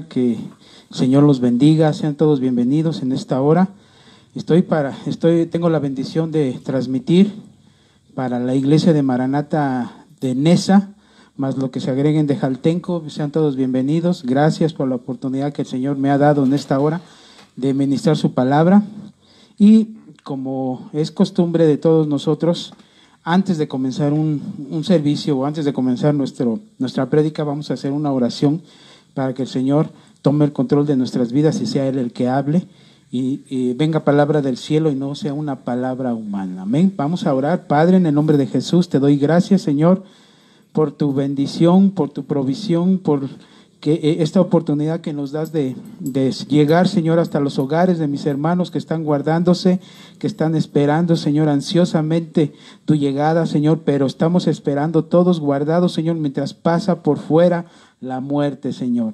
Que el Señor los bendiga, sean todos bienvenidos en esta hora. Tengo la bendición de transmitir para la iglesia de Maranata de Nesa, más lo que se agreguen de Jaltenco. Sean todos bienvenidos. Gracias por la oportunidad que el Señor me ha dado en esta hora de ministrar su palabra. Y como es costumbre de todos nosotros, antes de comenzar un servicio o antes de comenzar nuestra prédica, vamos a hacer una oración para que el Señor tome el control de nuestras vidas y sea Él el que hable y venga palabra del cielo y no sea una palabra humana. Amén. Vamos a orar. Padre, en el nombre de Jesús, te doy gracias, Señor, por tu bendición, por tu provisión, por esta oportunidad que nos das de llegar, Señor, hasta los hogares de mis hermanos que están guardándose, que están esperando, Señor, ansiosamente tu llegada, Señor, pero estamos esperando todos guardados, Señor, mientras pasa por fuera la muerte, Señor.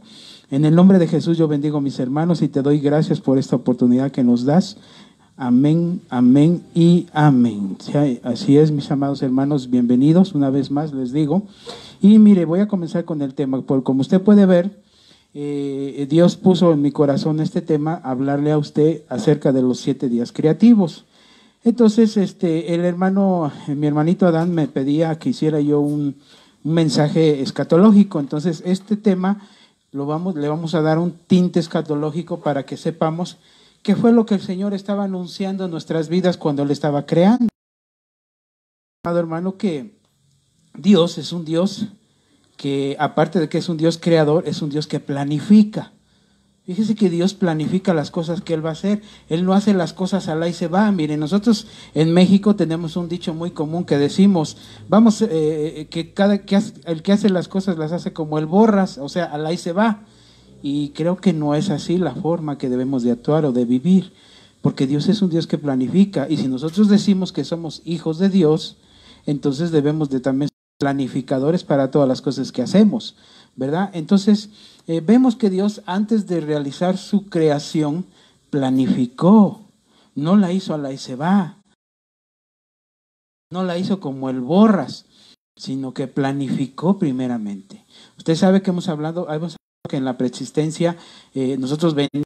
En el nombre de Jesús yo bendigo a mis hermanos y te doy gracias por esta oportunidad que nos das. Amén, amén y amén. Así es, mis amados hermanos, bienvenidos una vez más, les digo. Y mire, voy a comenzar con el tema. Como usted puede ver, Dios puso en mi corazón este tema, hablarle a usted acerca de los 7 días creativos. Entonces, mi hermanito Adán me pedía que hiciera yo un mensaje escatológico. Entonces, este tema le vamos a dar un tinte escatológico para que sepamos qué fue lo que el Señor estaba anunciando en nuestras vidas cuando Él estaba creando. Amado hermano, que Dios es un Dios que, aparte de que es un Dios creador, es un Dios que planifica. Fíjese que Dios planifica las cosas que Él va a hacer. Él no hace las cosas al ahí se va. Miren, nosotros en México tenemos un dicho muy común que decimos, el que hace las cosas las hace como el borras, o sea, al ahí se va. Y creo que no es así la forma que debemos de actuar o de vivir, porque Dios es un Dios que planifica. Y si nosotros decimos que somos hijos de Dios, entonces debemos de también ser planificadores para todas las cosas que hacemos, ¿verdad? Entonces, vemos que Dios, antes de realizar su creación, planificó. No la hizo a la y se va. No la hizo como el borras, sino que planificó primeramente. Usted sabe que hemos hablado que en la preexistencia nosotros venimos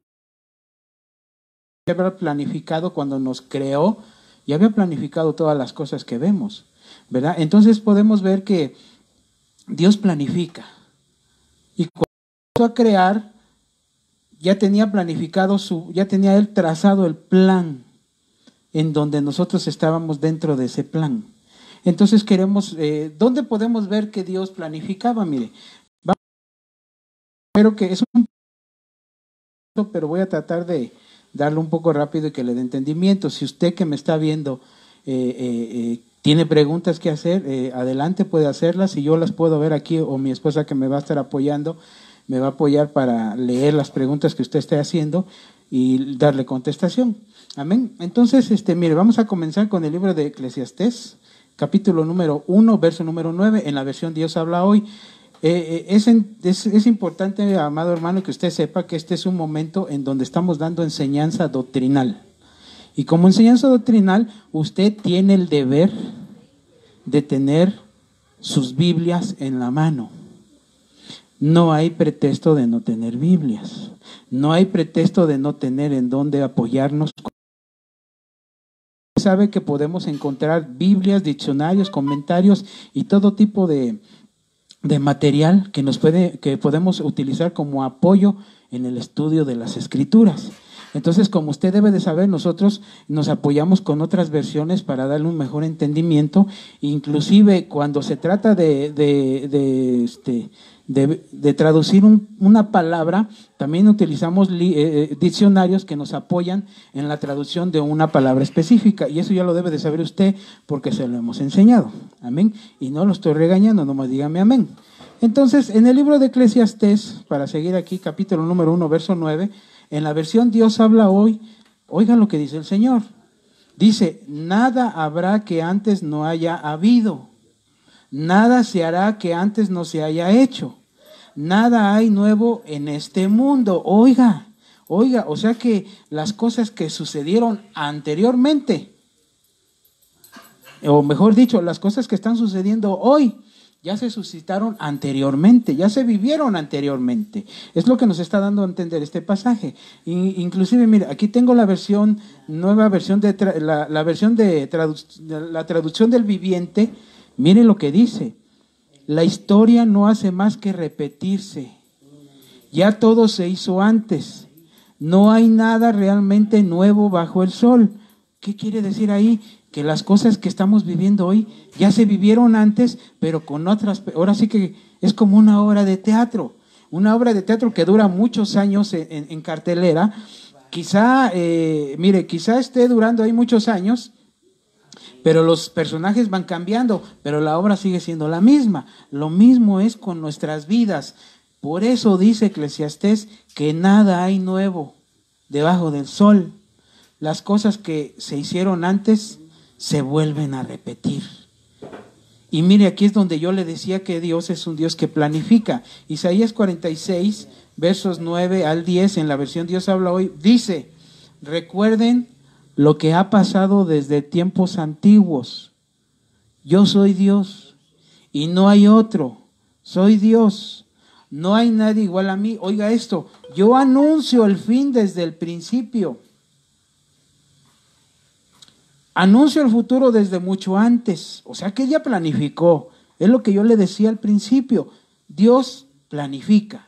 había planificado cuando nos creó y había planificado todas las cosas que vemos, ¿verdad? Entonces podemos ver que Dios planifica. Y cuando empezó a crear, ya tenía planificado ya tenía Él trazado el plan en donde nosotros estábamos dentro de ese plan. Entonces ¿dónde podemos ver que Dios planificaba? Mire, espero que es pero voy a tratar de darle un poco rápido y que le dé entendimiento. Si usted que me está viendo tiene preguntas que hacer, adelante, puede hacerlas y yo las puedo ver aquí, o mi esposa que me va a estar apoyando, me va a apoyar para leer las preguntas que usted esté haciendo y darle contestación. Amén. Entonces, mire, vamos a comenzar con el libro de Eclesiastés, capítulo número 1, verso número 9, en la versión Dios habla hoy. Es importante, amado hermano, que usted sepa que este es un momento en donde estamos dando enseñanza doctrinal. Y como enseñanza doctrinal, usted tiene el deber de tener sus Biblias en la mano. No hay pretexto de no tener Biblias. No hay pretexto de no tener en dónde apoyarnos. Sabe que podemos encontrar Biblias, diccionarios, comentarios y todo tipo de material que podemos utilizar como apoyo en el estudio de las Escrituras. Entonces, como usted debe de saber, nosotros nos apoyamos con otras versiones para darle un mejor entendimiento. Inclusive cuando se trata de traducir una palabra, también utilizamos diccionarios que nos apoyan en la traducción de una palabra específica. Y eso ya lo debe de saber usted porque se lo hemos enseñado. Amén. Y no lo estoy regañando, nomás dígame amén. Entonces, en el libro de Eclesiastés, para seguir aquí, capítulo número 1, verso 9, en la versión Dios habla hoy, oigan lo que dice el Señor. Dice, nada habrá que antes no haya habido. Nada se hará que antes no se haya hecho. Nada hay nuevo en este mundo. Oiga, o sea que las cosas que sucedieron anteriormente, o mejor dicho, las cosas que están sucediendo hoy, ya se suscitaron anteriormente, ya se vivieron anteriormente. Es lo que nos está dando a entender este pasaje. Inclusive, mira, aquí tengo la versión, nueva versión de la traducción del viviente. Mire lo que dice: la historia no hace más que repetirse. Ya todo se hizo antes. No hay nada realmente nuevo bajo el sol. ¿Qué quiere decir ahí? Que las cosas que estamos viviendo hoy ya se vivieron antes, pero con otras. Ahora sí que es como una obra de teatro. Una obra de teatro que dura muchos años en cartelera. Quizá esté durando ahí muchos años, pero los personajes van cambiando, pero la obra sigue siendo la misma. Lo mismo es con nuestras vidas. Por eso dice Eclesiastés que nada hay nuevo debajo del sol. Las cosas que se hicieron antes se vuelven a repetir. Y mire, aquí es donde yo le decía que Dios es un Dios que planifica. Isaías 46, versos 9 al 10, en la versión Dios habla hoy, dice: recuerden lo que ha pasado desde tiempos antiguos. Yo soy Dios y no hay otro. Soy Dios. No hay nadie igual a mí. Oiga esto: yo anuncio el fin desde el principio. Anuncio el futuro desde mucho antes. O sea que ella planificó. Es lo que yo le decía al principio. Dios planifica.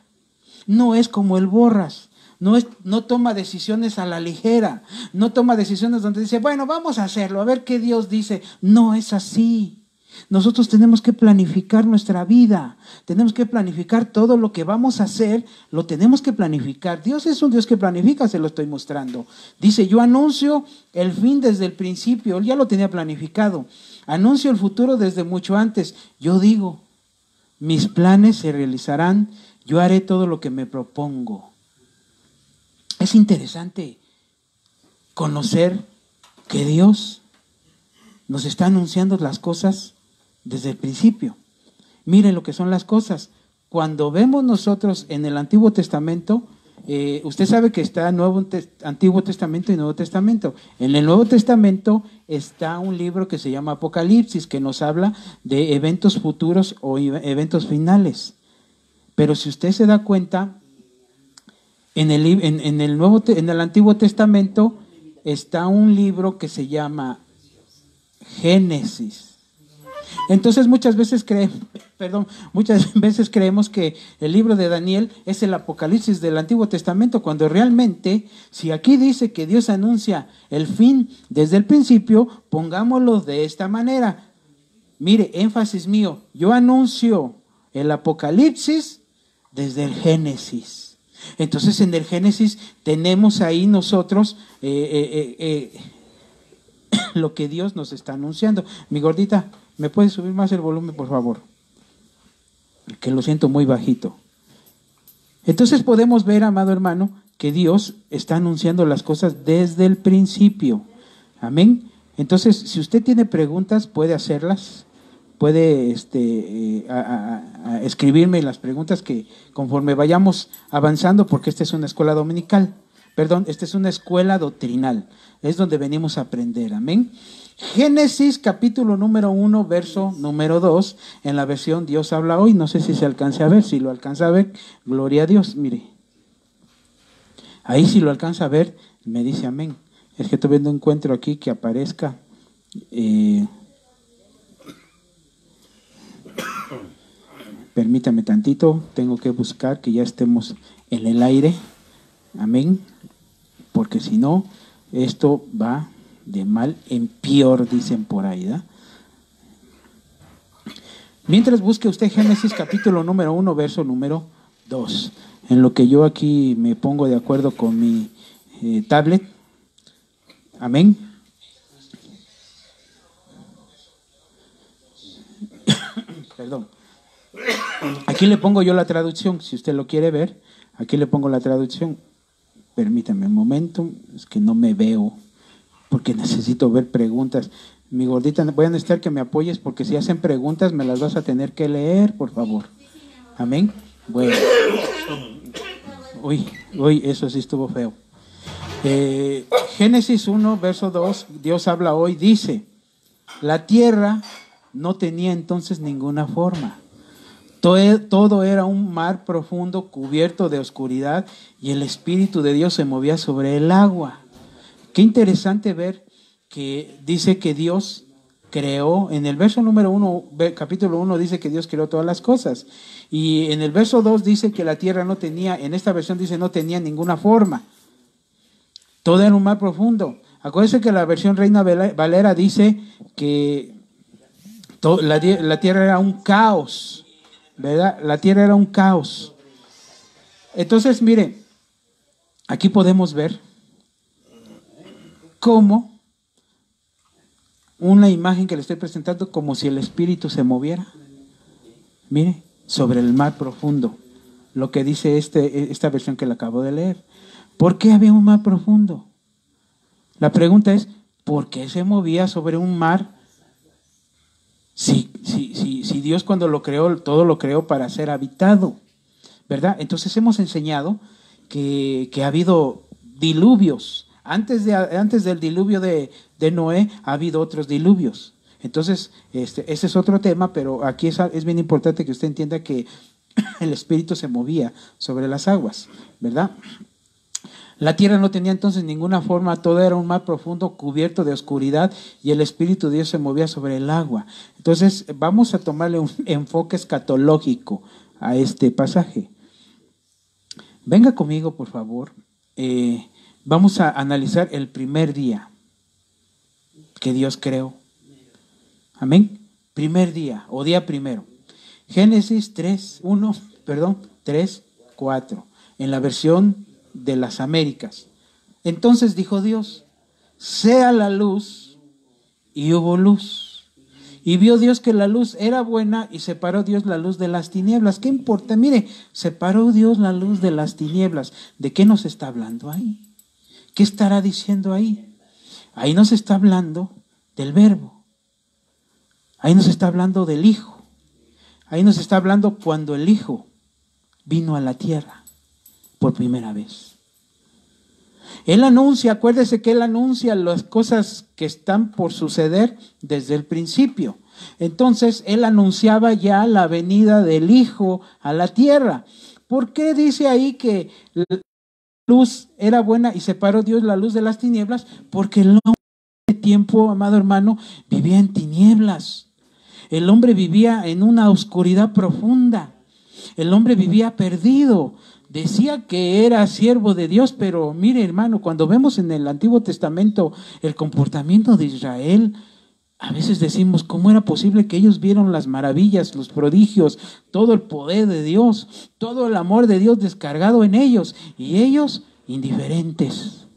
No es como el Borras. No toma decisiones a la ligera. No toma decisiones donde dice, bueno, vamos a hacerlo, a ver qué Dios dice. No es así. Nosotros tenemos que planificar nuestra vida. Tenemos que planificar todo lo que vamos a hacer. Lo tenemos que planificar. Dios es un Dios que planifica, se lo estoy mostrando. Dice, yo anuncio el fin desde el principio. Él ya lo tenía planificado. Anuncio el futuro desde mucho antes. Yo digo, mis planes se realizarán. Yo haré todo lo que me propongo. Es interesante conocer que Dios nos está anunciando las cosas desde el principio. Miren lo que son las cosas. Cuando vemos nosotros en el Antiguo Testamento, usted sabe que está Antiguo Testamento y Nuevo Testamento. En el Nuevo Testamento está un libro que se llama Apocalipsis, que nos habla de eventos futuros o eventos finales. Pero si usted se da cuenta, en el Antiguo Testamento está un libro que se llama Génesis. Entonces muchas veces creemos que el libro de Daniel es el Apocalipsis del Antiguo Testamento, cuando realmente, si aquí dice que Dios anuncia el fin desde el principio, pongámoslo de esta manera. Mire, énfasis mío, yo anuncio el Apocalipsis desde el Génesis. Entonces en el Génesis tenemos ahí nosotros lo que Dios nos está anunciando. Mi gordita, ¿me puedes subir más el volumen, por favor? Que lo siento muy bajito. Entonces podemos ver, amado hermano, que Dios está anunciando las cosas desde el principio. Amén. Entonces, si usted tiene preguntas, puede hacerlas. Puede escribirme las preguntas que conforme vayamos avanzando, porque esta es una escuela dominical. Esta es una escuela doctrinal. Es donde venimos a aprender. Amén. Génesis capítulo número 1, verso número 2, en la versión Dios habla hoy. No sé si se alcance a ver. Si lo alcanza a ver, gloria a Dios. Mire, ahí si lo alcanza a ver, me dice amén. Es que todavía no encuentro aquí que aparezca. Permítame tantito, tengo que buscar que ya estemos en el aire. Amén. Porque si no, esto va de mal en peor, dicen por ahí, ¿da? Mientras busque usted Génesis capítulo número 1, verso número 2. En lo que yo aquí me pongo de acuerdo con mi tablet. Amén. Perdón. Aquí le pongo yo la traducción, si usted lo quiere ver. Aquí le pongo la traducción. Permítame un momento, es que no me veo, porque necesito ver preguntas. Mi gordita, voy a necesitar que me apoyes, porque si hacen preguntas me las vas a tener que leer, por favor. Amén. Bueno. Uy, eso sí estuvo feo. Génesis 1, verso 2, Dios habla hoy, dice: la tierra no tenía entonces ninguna forma. Todo era un mar profundo cubierto de oscuridad y el Espíritu de Dios se movía sobre el agua. Qué interesante ver que dice que Dios creó, en el verso número 1, capítulo 1 dice que Dios creó todas las cosas. Y en el verso 2 dice que la tierra no tenía, en esta versión dice no tenía ninguna forma. Todo era un mar profundo. Acuérdense que la versión Reina Valera dice que la tierra era un caos, ¿verdad? La tierra era un caos. Entonces, mire, aquí podemos ver cómo una imagen que le estoy presentando, como si el Espíritu se moviera. Mire, sobre el mar profundo. Lo que dice esta versión que le acabo de leer. ¿Por qué había un mar profundo? La pregunta es, ¿por qué se movía sobre un mar? Si Dios cuando lo creó, todo lo creó para ser habitado, ¿verdad? Entonces hemos enseñado que ha habido diluvios. Antes del diluvio de Noé ha habido otros diluvios. Entonces, ese es otro tema, pero aquí es bien importante que usted entienda que el Espíritu se movía sobre las aguas, ¿verdad? La tierra no tenía entonces ninguna forma, todo era un mar profundo cubierto de oscuridad y el Espíritu de Dios se movía sobre el agua. Entonces vamos a tomarle un enfoque escatológico a este pasaje. Venga conmigo, por favor. Vamos a analizar el primer día que Dios creó. Amén. Primer día o día primero. Génesis 3, 4. En la versión de las Américas. Entonces dijo Dios, sea la luz, y hubo luz. Y vio Dios que la luz era buena y separó Dios la luz de las tinieblas. ¿Qué importa? Mire, separó Dios la luz de las tinieblas. ¿De qué nos está hablando ahí? ¿Qué estará diciendo ahí? Ahí nos está hablando del Verbo. Ahí nos está hablando del Hijo. Ahí nos está hablando cuando el Hijo vino a la tierra por primera vez. Él anuncia, acuérdese que Él anuncia las cosas que están por suceder desde el principio. Entonces, Él anunciaba ya la venida del Hijo a la tierra. ¿Por qué dice ahí que la luz era buena y separó Dios la luz de las tinieblas? Porque el hombre de tiempo, amado hermano, vivía en tinieblas. El hombre vivía en una oscuridad profunda. El hombre vivía perdido. Decía que era siervo de Dios, pero mire, hermano, cuando vemos en el Antiguo Testamento el comportamiento de Israel, a veces decimos, ¿cómo era posible que ellos vieron las maravillas, los prodigios, todo el poder de Dios, todo el amor de Dios descargado en ellos, y ellos indiferentes?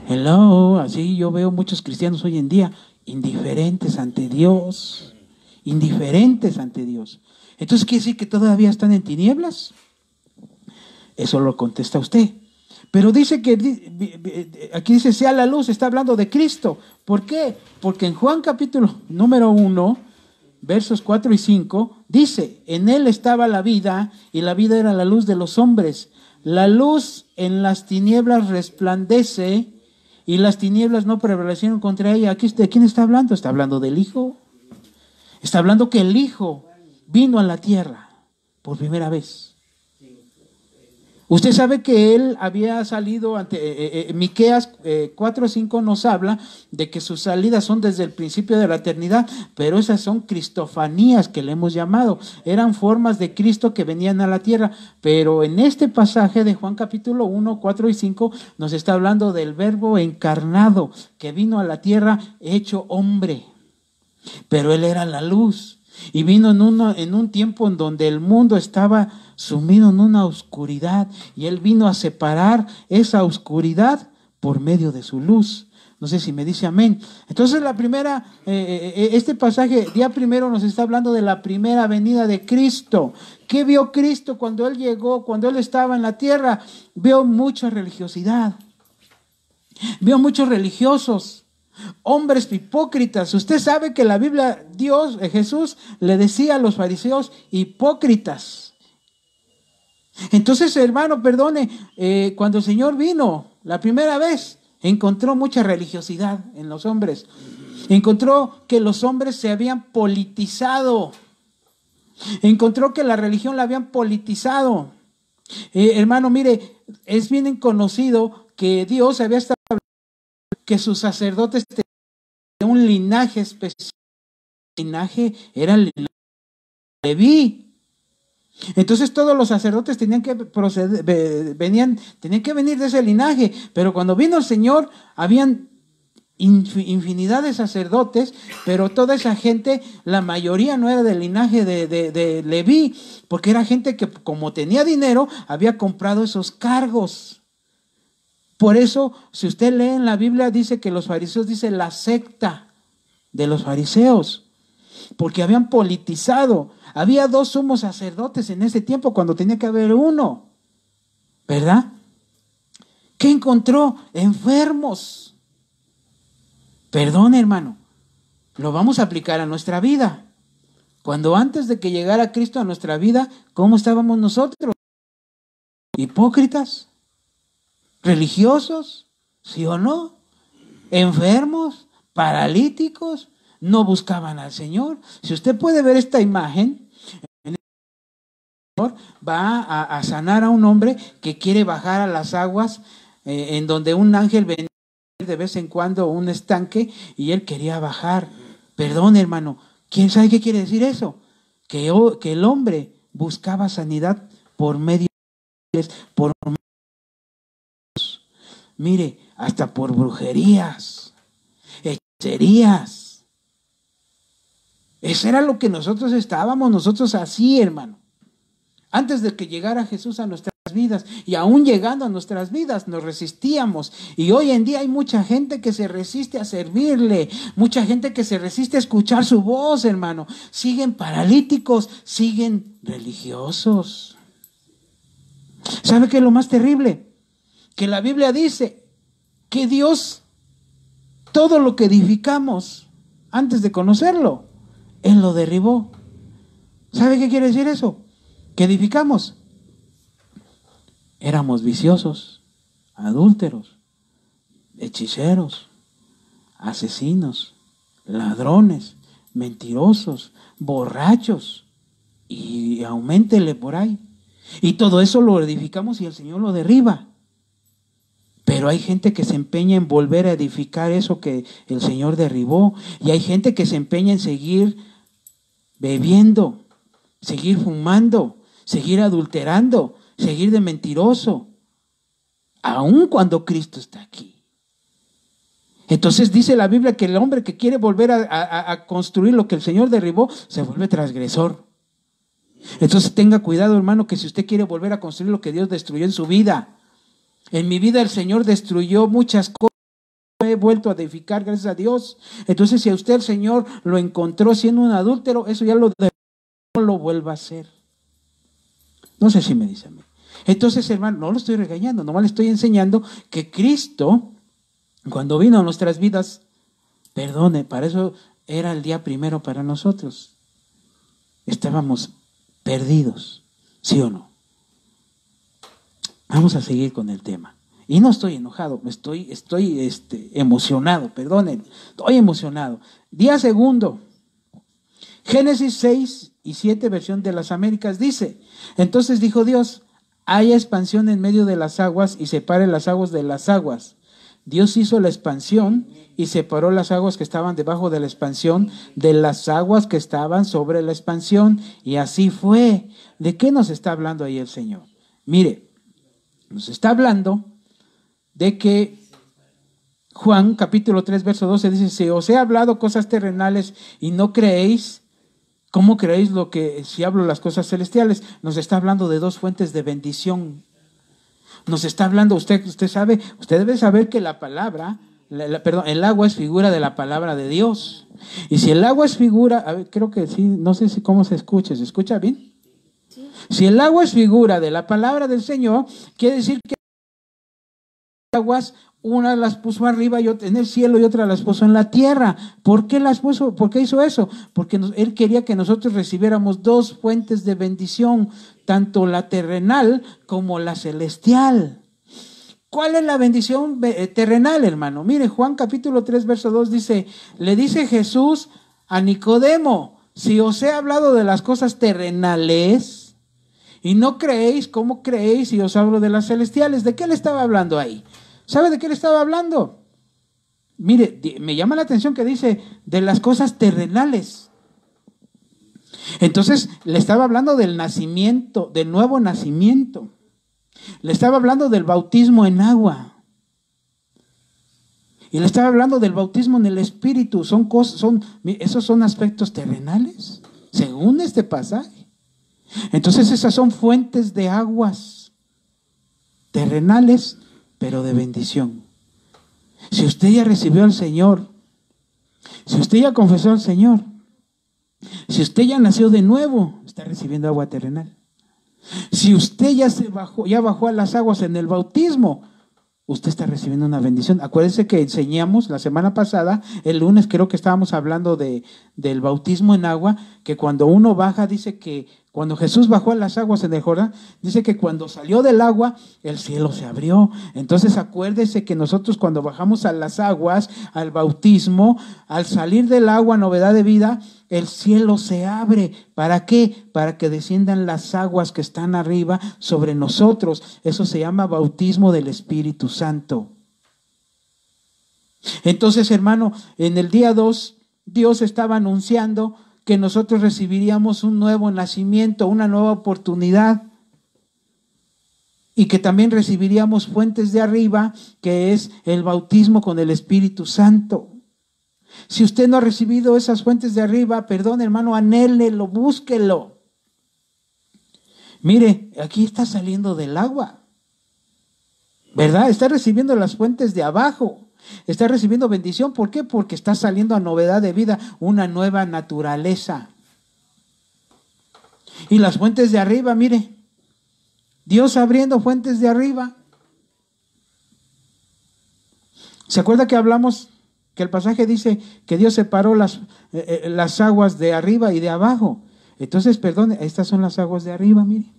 Hello, así yo veo muchos cristianos hoy en día, indiferentes ante Dios, indiferentes ante Dios. Entonces, ¿quiere decir que todavía están en tinieblas? Eso lo contesta usted. Pero dice que, aquí dice, sea la luz, está hablando de Cristo. ¿Por qué? Porque en Juan capítulo número 1, versos 4 y 5, dice, en Él estaba la vida y la vida era la luz de los hombres. La luz en las tinieblas resplandece y las tinieblas no prevalecieron contra ella. Aquí, ¿de quién está hablando? Está hablando del Hijo. Está hablando que el Hijo vino a la tierra por primera vez. Usted sabe que él había salido ante Miqueas 4:5 nos habla de que sus salidas son desde el principio de la eternidad, pero esas son cristofanías que le hemos llamado, eran formas de Cristo que venían a la tierra, pero en este pasaje de Juan capítulo 1, 4 y 5 nos está hablando del Verbo encarnado que vino a la tierra hecho hombre, pero él era la luz. Y vino en un tiempo en donde el mundo estaba sumido en una oscuridad y Él vino a separar esa oscuridad por medio de su luz. No sé si me dice amén. Entonces este pasaje, día primero, nos está hablando de la primera venida de Cristo. ¿Qué vio Cristo cuando Él llegó, cuando Él estaba en la tierra? Vio mucha religiosidad. Vio muchos religiosos. Hombres hipócritas. Usted sabe que la Biblia, Jesús le decía a los fariseos hipócritas. Entonces, hermano, perdone, cuando el Señor vino la primera vez, encontró mucha religiosidad en los hombres. Encontró que los hombres se habían politizado. Encontró que la religión la habían politizado. Hermano, mire, es bien conocido que Dios había establecido que sus sacerdotes tenían un linaje especial. El linaje era el linaje de Leví. Entonces todos los sacerdotes tenían que tenían que venir de ese linaje. Pero cuando vino el Señor, habían infinidad de sacerdotes, pero toda esa gente, la mayoría no era del linaje de Leví, porque era gente que, como tenía dinero, había comprado esos cargos. Por eso, si usted lee en la Biblia, dice que los fariseos, dice la secta de los fariseos, porque habían politizado. Había 2 sumos sacerdotes en ese tiempo cuando tenía que haber uno, ¿verdad? ¿Qué encontró? Enfermos. Perdón, hermano, lo vamos a aplicar a nuestra vida. Cuando antes de que llegara Cristo a nuestra vida, ¿cómo estábamos nosotros? ¿Hipócritas? ¿Religiosos? ¿Sí o no? ¿Enfermos? ¿Paralíticos? No buscaban al Señor. Si usted puede ver esta imagen, el Señor va a sanar a un hombre que quiere bajar a las aguas, en donde un ángel venía de vez en cuando un estanque y él quería bajar. Perdón, hermano, ¿quién sabe qué quiere decir eso? Que el hombre buscaba sanidad por medio por mire, hasta por brujerías, hechicerías. Eso era lo que nosotros así, hermano. Antes de que llegara Jesús a nuestras vidas, y aún llegando a nuestras vidas nos resistíamos, y hoy en día hay mucha gente que se resiste a servirle, mucha gente que se resiste a escuchar su voz, hermano. Siguen paralíticos, siguen religiosos. ¿Sabe qué es lo más terrible? Que la Biblia dice que Dios, todo lo que edificamos antes de conocerlo, Él lo derribó. ¿Sabe qué quiere decir eso? Que edificamos. Éramos viciosos, adúlteros, hechiceros, asesinos, ladrones, mentirosos, borrachos, y auméntele por ahí. Y todo eso lo edificamos y el Señor lo derriba. Pero hay gente que se empeña en volver a edificar eso que el Señor derribó. Y hay gente que se empeña en seguir bebiendo, seguir fumando, seguir adulterando, seguir de mentiroso, aun cuando Cristo está aquí. Entonces dice la Biblia que el hombre que quiere volver a construir lo que el Señor derribó, se vuelve transgresor. Entonces tenga cuidado, hermano, que si usted quiere volver a construir lo que Dios destruyó en su vida. En mi vida el Señor destruyó muchas cosas, he vuelto a edificar, gracias a Dios. Entonces si a usted el Señor lo encontró siendo un adúltero, eso ya no lo vuelva a hacer. No sé si me dice a mí. Entonces, hermano, no lo estoy regañando, nomás le estoy enseñando que Cristo, cuando vino a nuestras vidas, perdone, para eso era el día primero para nosotros. Estábamos perdidos, ¿sí o no? Vamos a seguir con el tema. Y no estoy enojado, estoy emocionado, perdonen, estoy emocionado. Día segundo, Génesis 6 y 7, versión de las Américas, dice: entonces dijo Dios, haya expansión en medio de las aguas y separe las aguas de las aguas. Dios hizo la expansión y separó las aguas que estaban debajo de la expansión de las aguas que estaban sobre la expansión. Y así fue. ¿De qué nos está hablando ahí el Señor? Mire, nos está hablando de que Juan capítulo 3 verso 12 dice: si os he hablado cosas terrenales y no creéis, ¿cómo creéis lo que si hablo las cosas celestiales? Nos está hablando de 2 fuentes de bendición. Nos está hablando, usted sabe, usted debe saber que la palabra, el agua es figura de la palabra de Dios. Y si el agua es figura, a ver, creo que sí, no sé si cómo ¿se escucha bien? Sí. Si el agua es figura de la palabra del Señor, quiere decir que aguas, una las puso arriba en el cielo y otra las puso en la tierra. ¿Por qué las puso? ¿Por qué hizo eso? Porque Él quería que nosotros recibiéramos 2 fuentes de bendición, tanto la terrenal como la celestial. ¿Cuál es la bendición terrenal, hermano? Mire, Juan capítulo 3 verso 2 dice, le dice Jesús a Nicodemo, si os he hablado de las cosas terrenales y no creéis, ¿cómo creéis si os hablo de las celestiales? ¿De qué le estaba hablando ahí? ¿Sabe de qué le estaba hablando? Mire, me llama la atención que dice de las cosas terrenales. Entonces le estaba hablando del nacimiento, del nuevo nacimiento. Le estaba hablando del bautismo en agua. Y le estaba hablando del bautismo en el Espíritu. Esos son aspectos terrenales, según este pasaje. Entonces esas son fuentes de aguas terrenales, pero de bendición. Si usted ya recibió al Señor, si usted ya confesó al Señor, si usted ya nació de nuevo, está recibiendo agua terrenal. Si usted ya bajó a las aguas en el bautismo, usted está recibiendo una bendición. Acuérdense que enseñamos la semana pasada, el lunes creo que estábamos hablando del bautismo en agua, que cuando uno baja, dice que cuando Jesús bajó a las aguas en el Jordán, dice que cuando salió del agua, el cielo se abrió. Entonces acuérdese que nosotros cuando bajamos a las aguas, al bautismo, al salir del agua, novedad de vida, el cielo se abre. ¿Para qué? Para que desciendan las aguas que están arriba sobre nosotros. Eso se llama bautismo del Espíritu Santo. Entonces, hermano, en el día 2, Dios estaba anunciando que nosotros recibiríamos un nuevo nacimiento, una nueva oportunidad, y que también recibiríamos fuentes de arriba, que es el bautismo con el Espíritu Santo. Si usted no ha recibido esas fuentes de arriba, perdón, hermano, anhélelo, búsquelo. Mire, aquí está saliendo del agua, ¿verdad? Está recibiendo las fuentes de abajo. Está recibiendo bendición. ¿Por qué? Porque está saliendo a novedad de vida, una nueva naturaleza. Y las fuentes de arriba, mire, Dios abriendo fuentes de arriba. ¿Se acuerda que hablamos que el pasaje dice que Dios separó las aguas de arriba y de abajo? Entonces, perdón, estas son las aguas de arriba, mire,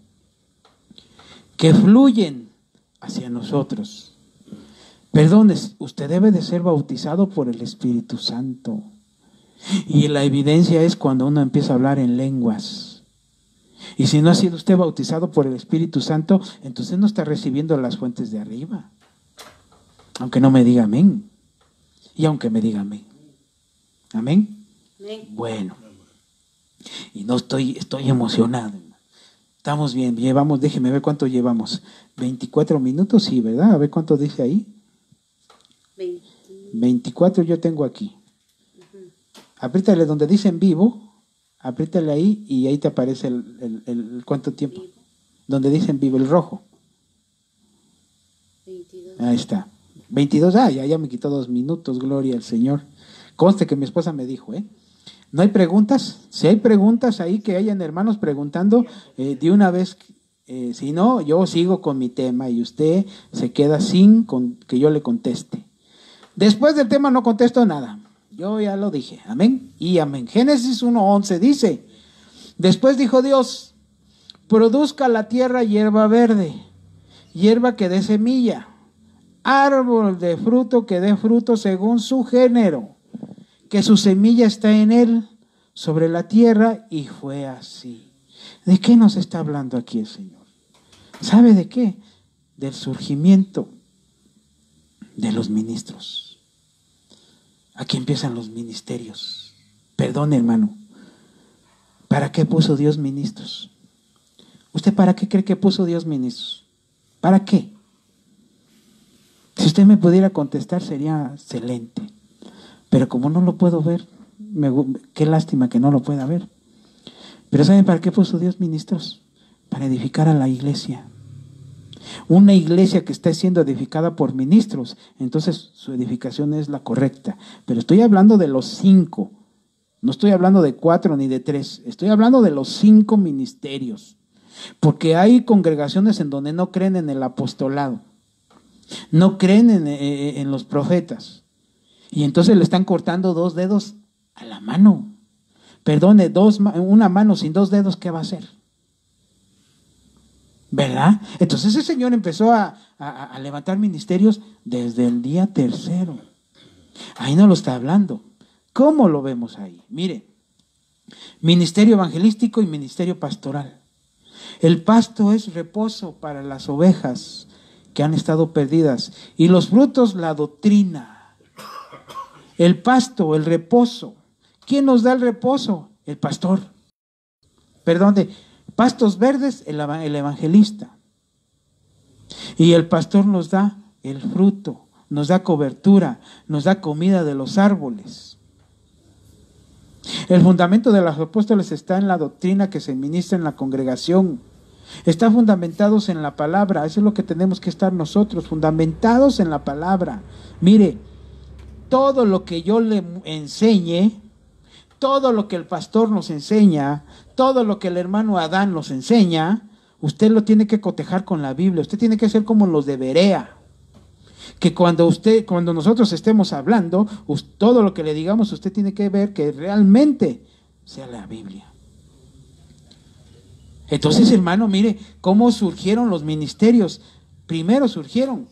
que fluyen hacia nosotros. Perdón, usted debe de ser bautizado por el Espíritu Santo. Y la evidencia es cuando uno empieza a hablar en lenguas. Y si no ha sido usted bautizado por el Espíritu Santo, entonces no está recibiendo las fuentes de arriba. Aunque no me diga amén. Y aunque me diga amén. ¿Amén? Amén. Bueno. Y no estoy emocionado. Estamos bien, déjeme ver cuánto llevamos. 24 minutos, sí, ¿verdad? A ver cuánto dice ahí. 24 yo tengo aquí. Apriétale donde dice en vivo, apriétale ahí y ahí te aparece el cuánto tiempo. Vivo. Donde dice en vivo, el rojo. 22. Ahí está. 22, ya me quitó 2 minutos, gloria al Señor. Conste que mi esposa me dijo, ¿no hay preguntas? Si hay preguntas ahí que hayan hermanos preguntando, de una vez, si no, yo sigo con mi tema y usted se queda sin que yo le conteste. Después del tema no contesto nada. Yo ya lo dije. Amén y amén. Génesis 1:11 dice: después dijo Dios, produzca la tierra hierba verde, hierba que dé semilla, árbol de fruto que dé fruto según su género, que su semilla está en él sobre la tierra, y fue así. ¿De qué nos está hablando aquí el Señor? ¿Sabe de qué? Del surgimiento de los ministros. Aquí empiezan los ministerios. Perdón, hermano. ¿Para qué puso Dios ministros? ¿Usted para qué cree que puso Dios ministros? ¿Para qué? Si usted me pudiera contestar sería excelente. Pero como no lo puedo ver, qué lástima que no lo pueda ver. Pero ¿sabe para qué puso Dios ministros? Para edificar a la iglesia. Una iglesia que está siendo edificada por ministros, entonces su edificación es la correcta. Pero estoy hablando de los 5. No estoy hablando de 4 ni de 3. Estoy hablando de los 5 ministerios. Porque hay congregaciones en donde no creen en el apostolado. No creen en los profetas. Y entonces le están cortando 2 dedos a la mano. Perdone, una mano sin 2 dedos, ¿qué va a hacer? ¿Verdad? Entonces el Señor empezó a levantar ministerios desde el día 3. Ahí no lo está hablando. ¿Cómo lo vemos ahí? Mire, Ministerio evangelístico y ministerio pastoral. El pasto es reposo para las ovejas que han estado perdidas. Y los frutos, la doctrina. El pasto, el reposo. ¿Quién nos da el reposo? El pastor. Perdón, de pastos verdes, el evangelista. Y el pastor nos da el fruto, nos da cobertura, nos da comida de los árboles. El fundamento de los apóstoles está en la doctrina que se ministra en la congregación. Está fundamentados en la palabra. Eso es lo que tenemos que estar nosotros, fundamentados en la palabra. Mire, todo lo que yo le enseñe, todo lo que el pastor nos enseña, todo lo que el hermano Adán nos enseña, usted lo tiene que cotejar con la Biblia. Usted tiene que ser como los de Berea. Que cuando nosotros estemos hablando, todo lo que le digamos, usted tiene que ver que realmente sea la Biblia. Entonces, hermano, mire cómo surgieron los ministerios. Primero surgieron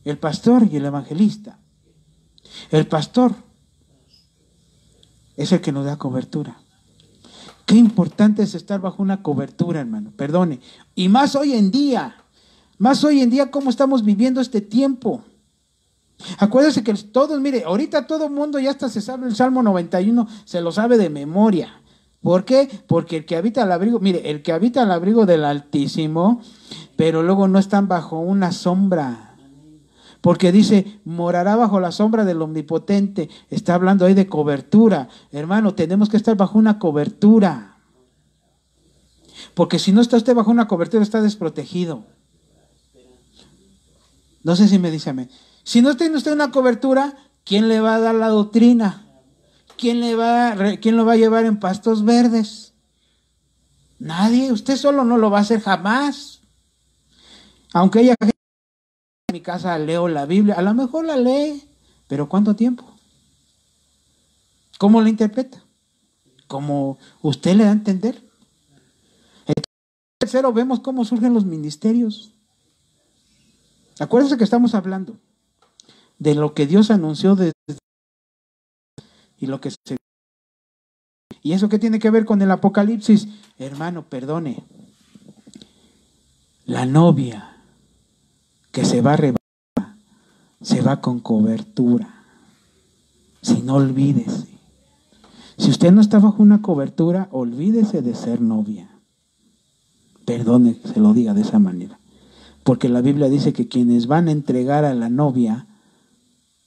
el pastor y el evangelista. El pastor es el que nos da cobertura. Qué importante es estar bajo una cobertura, hermano, perdone. Y más hoy en día, cómo estamos viviendo este tiempo. Acuérdense que todos, mire, ahorita todo el mundo ya hasta se sabe el Salmo 91, se lo sabe de memoria. ¿Por qué? Porque el que habita al abrigo, mire, el que habita al abrigo del Altísimo, pero luego no están bajo una sombra. Porque dice, morará bajo la sombra del Omnipotente. Está hablando ahí de cobertura. Hermano, tenemos que estar bajo una cobertura. Porque si no está usted bajo una cobertura, está desprotegido. No sé si me dice amén. Si no tiene usted una cobertura, ¿quién le va a dar la doctrina? ¿Quién lo va a llevar en pastos verdes? Nadie. Usted solo no lo va a hacer jamás. Aunque haya gente en mi casa leo la Biblia, a lo mejor la lee, pero ¿cuánto tiempo? ¿Cómo la interpreta? ¿Cómo usted le da a entender? Entonces, tercero, vemos cómo surgen los ministerios. Acuérdense que estamos hablando de lo que Dios anunció desde y lo que se... ¿Y eso qué tiene que ver con el Apocalipsis? Hermano, perdone. La novia que se va a arrebatar se va con cobertura. Si no, olvídese. Si usted no está bajo una cobertura, olvídese de ser novia. Perdone que se lo diga de esa manera. Porque la Biblia dice que quienes van a entregar a la novia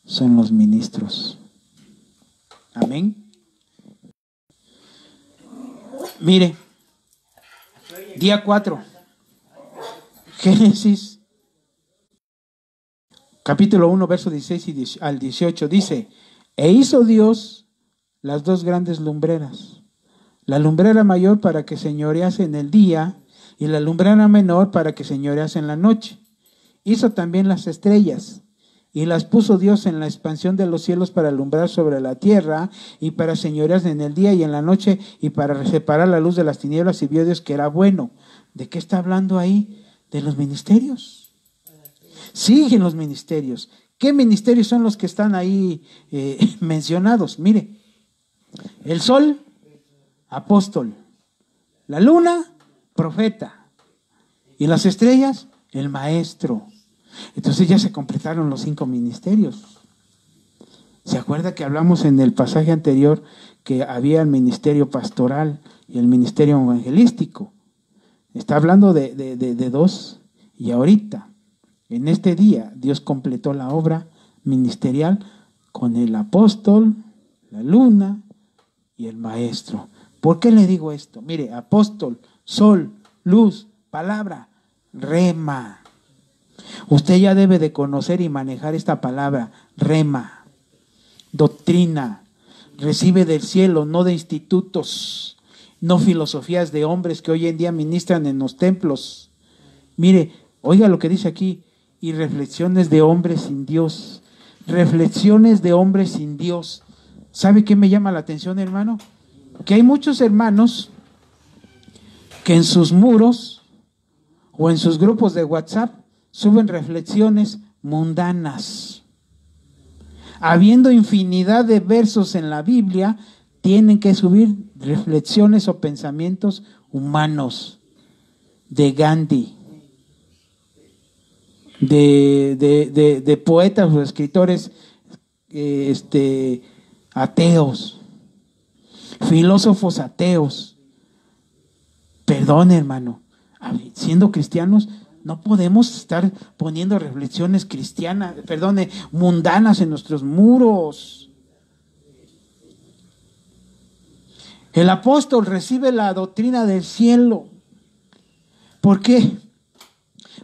son los ministros. Amén. Mire, día 4, Génesis, capítulo 1, verso 16 al 18, dice, e hizo Dios las dos grandes lumbreras, la lumbrera mayor para que señorease en el día, y la lumbrera menor para que señorease en la noche. Hizo también las estrellas, y las puso Dios en la expansión de los cielos para alumbrar sobre la tierra, y para señorear en el día y en la noche, y para separar la luz de las tinieblas, y vio Dios que era bueno. ¿De qué está hablando ahí? De los ministerios. Siguen los ministerios. ¿Qué ministerios son los que están ahí mencionados? Mire, el sol, apóstol, la luna, profeta, y las estrellas, el maestro. Entonces ya se completaron los 5 ministerios. ¿Se acuerda que hablamos en el pasaje anterior que había el ministerio pastoral y el ministerio evangelístico? Está hablando de 2, y ahorita, en este día, Dios completó la obra ministerial con el apóstol, la luna y el maestro. ¿Por qué le digo esto? Mire, apóstol, sol, luz, palabra, rema. Usted ya debe de conocer y manejar esta palabra, rema, doctrina, recibe del cielo, no de institutos, no filosofías de hombres que hoy en día ministran en los templos. Mire, oiga lo que dice aquí, y reflexiones de hombres sin Dios, reflexiones de hombres sin Dios. ¿Sabe qué me llama la atención, hermano? Que hay muchos hermanos que en sus muros o en sus grupos de WhatsApp suben reflexiones mundanas. Habiendo infinidad de versos en la Biblia tienen que subir reflexiones o pensamientos humanos de Gandhi, de poetas o escritores ateos, filósofos ateos. Perdón, hermano, siendo cristianos no podemos estar poniendo reflexiones cristianas, mundanas en nuestros muros. El apóstol recibe la doctrina del cielo. ¿Por qué?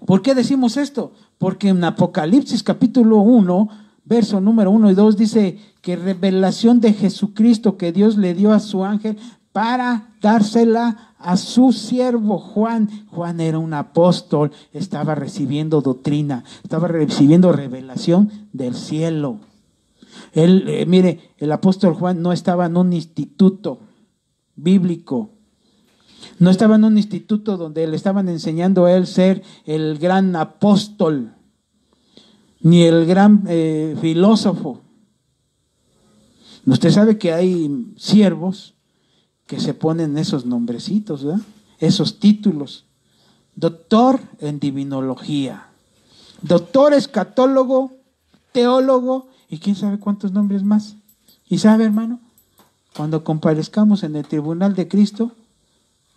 ¿Por qué decimos esto? Porque en Apocalipsis capítulo 1, verso número 1 y 2 dice que revelación de Jesucristo que Dios le dio a su ángel para dársela a su siervo Juan. Juan era un apóstol, estaba recibiendo doctrina, estaba recibiendo revelación del cielo. Él, mire, el apóstol Juan no estaba en un instituto bíblico, no estaba en un instituto donde le estaban enseñando a él ser el gran apóstol, ni el gran filósofo. Usted sabe que hay siervos que se ponen esos nombrecitos, ¿verdad? Esos títulos. Doctor en divinología, doctor escatólogo, teólogo y quién sabe cuántos nombres más. ¿Y sabe, hermano? Cuando comparezcamos en el tribunal de Cristo,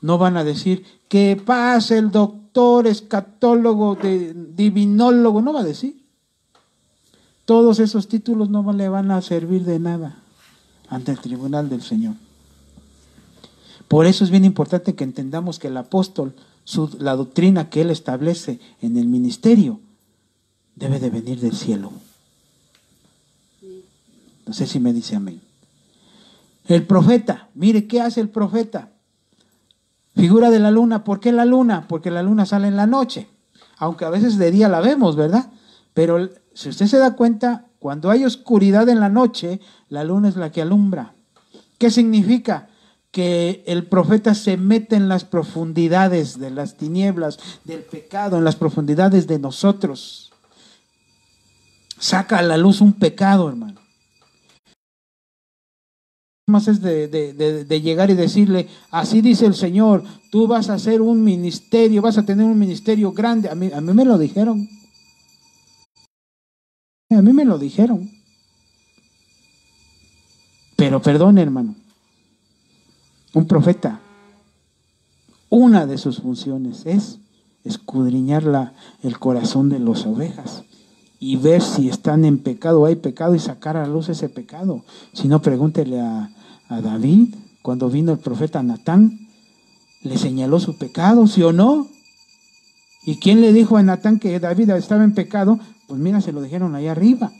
no van a decir que pase el doctor escatólogo, divinólogo, no va a decir. Todos esos títulos no le van a servir de nada ante el tribunal del Señor. Por eso es bien importante que entendamos que el apóstol, la doctrina que él establece en el ministerio, debe de venir del cielo. No sé si me dice amén. El profeta, mire, ¿qué hace el profeta? Figura de la luna. ¿Por qué la luna? Porque la luna sale en la noche. Aunque a veces de día la vemos, ¿verdad? Pero si usted se da cuenta, cuando hay oscuridad en la noche, la luna es la que alumbra. ¿Qué significa? Que el profeta se mete en las profundidades de las tinieblas, del pecado, en las profundidades de nosotros. Saca a la luz un pecado, hermano. Más es de llegar y decirle, así dice el Señor, tú vas a hacer un ministerio, vas a tener un ministerio grande. A mí me lo dijeron. A mí me lo dijeron. Pero perdón, hermano, un profeta, una de sus funciones es escudriñar el corazón de las ovejas y ver si están en pecado o hay pecado y sacar a la luz ese pecado. Si no, pregúntele a David, cuando vino el profeta Natán, le señaló su pecado, ¿sí o no? ¿Y quién le dijo a Natán que David estaba en pecado? Pues mira, se lo dijeron allá arriba.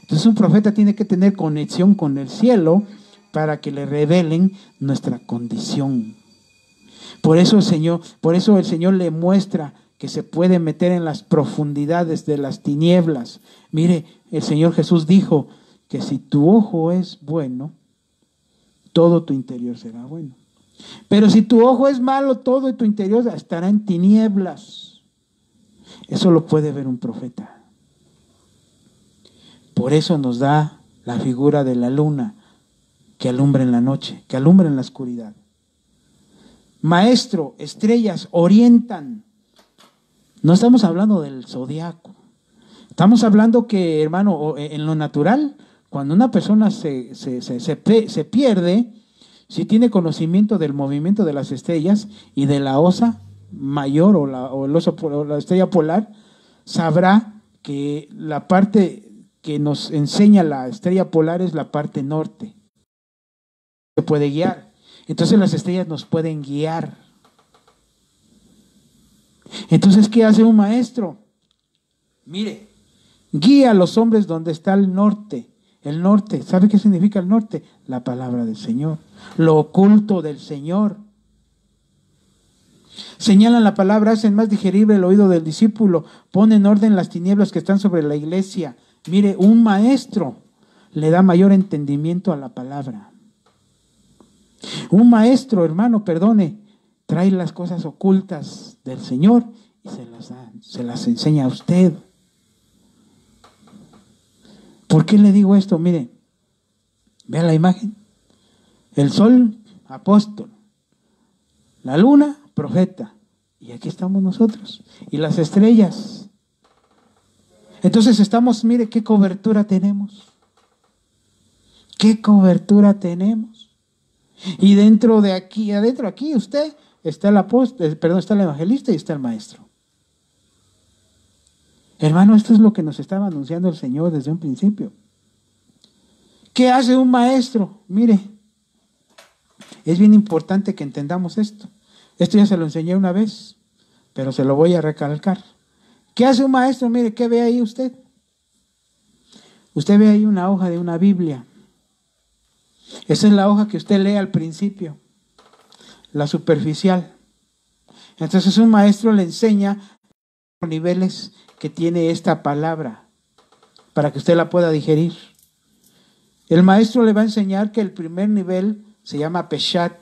Entonces un profeta tiene que tener conexión con el cielo para que le revelen nuestra condición. Por eso el Señor le muestra que se puede meter en las profundidades de las tinieblas. Mire, el Señor Jesús dijo que si tu ojo es bueno, todo tu interior será bueno. Pero si tu ojo es malo, todo tu interior estará en tinieblas. Eso lo puede ver un profeta. Por eso nos da la figura de la luna que alumbra en la noche, que alumbra en la oscuridad. Maestro, estrellas orientan. No estamos hablando del zodiaco. Estamos hablando que, hermano, en lo natural, cuando una persona se pierde, si tiene conocimiento del movimiento de las estrellas y de la osa mayor o la estrella polar, sabrá que la parte que nos enseña la estrella polar es la parte norte. Se puede guiar. Entonces las estrellas nos pueden guiar. Entonces, ¿qué hace un maestro? Mire, guía a los hombres donde está el norte. El norte, ¿sabe qué significa el norte? La palabra del Señor, lo oculto del Señor. Señalan la palabra, hacen más digerible el oído del discípulo, ponen en orden las tinieblas que están sobre la iglesia. Mire, un maestro le da mayor entendimiento a la palabra. Un maestro, hermano, perdone, trae las cosas ocultas del Señor y se las enseña a usted. ¿Por qué le digo esto? Mire, vea la imagen. El sol, apóstol. La luna, profeta. Y aquí estamos nosotros. Y las estrellas. Entonces estamos, mire qué cobertura tenemos. ¿Qué cobertura tenemos? Y dentro de aquí, adentro aquí, usted está el apóstol, perdón, está el evangelista y está el maestro. Hermano, esto es lo que nos estaba anunciando el Señor desde un principio. ¿Qué hace un maestro? Mire, es bien importante que entendamos esto. Esto ya se lo enseñé una vez, pero se lo voy a recalcar. ¿Qué hace un maestro? Mire, ¿qué ve ahí usted? Usted ve ahí una hoja de una Biblia. Esa es la hoja que usted lee al principio, la superficial. Entonces un maestro le enseña los niveles que tiene esta palabra para que usted la pueda digerir. El maestro le va a enseñar que el primer nivel se llama Peshat.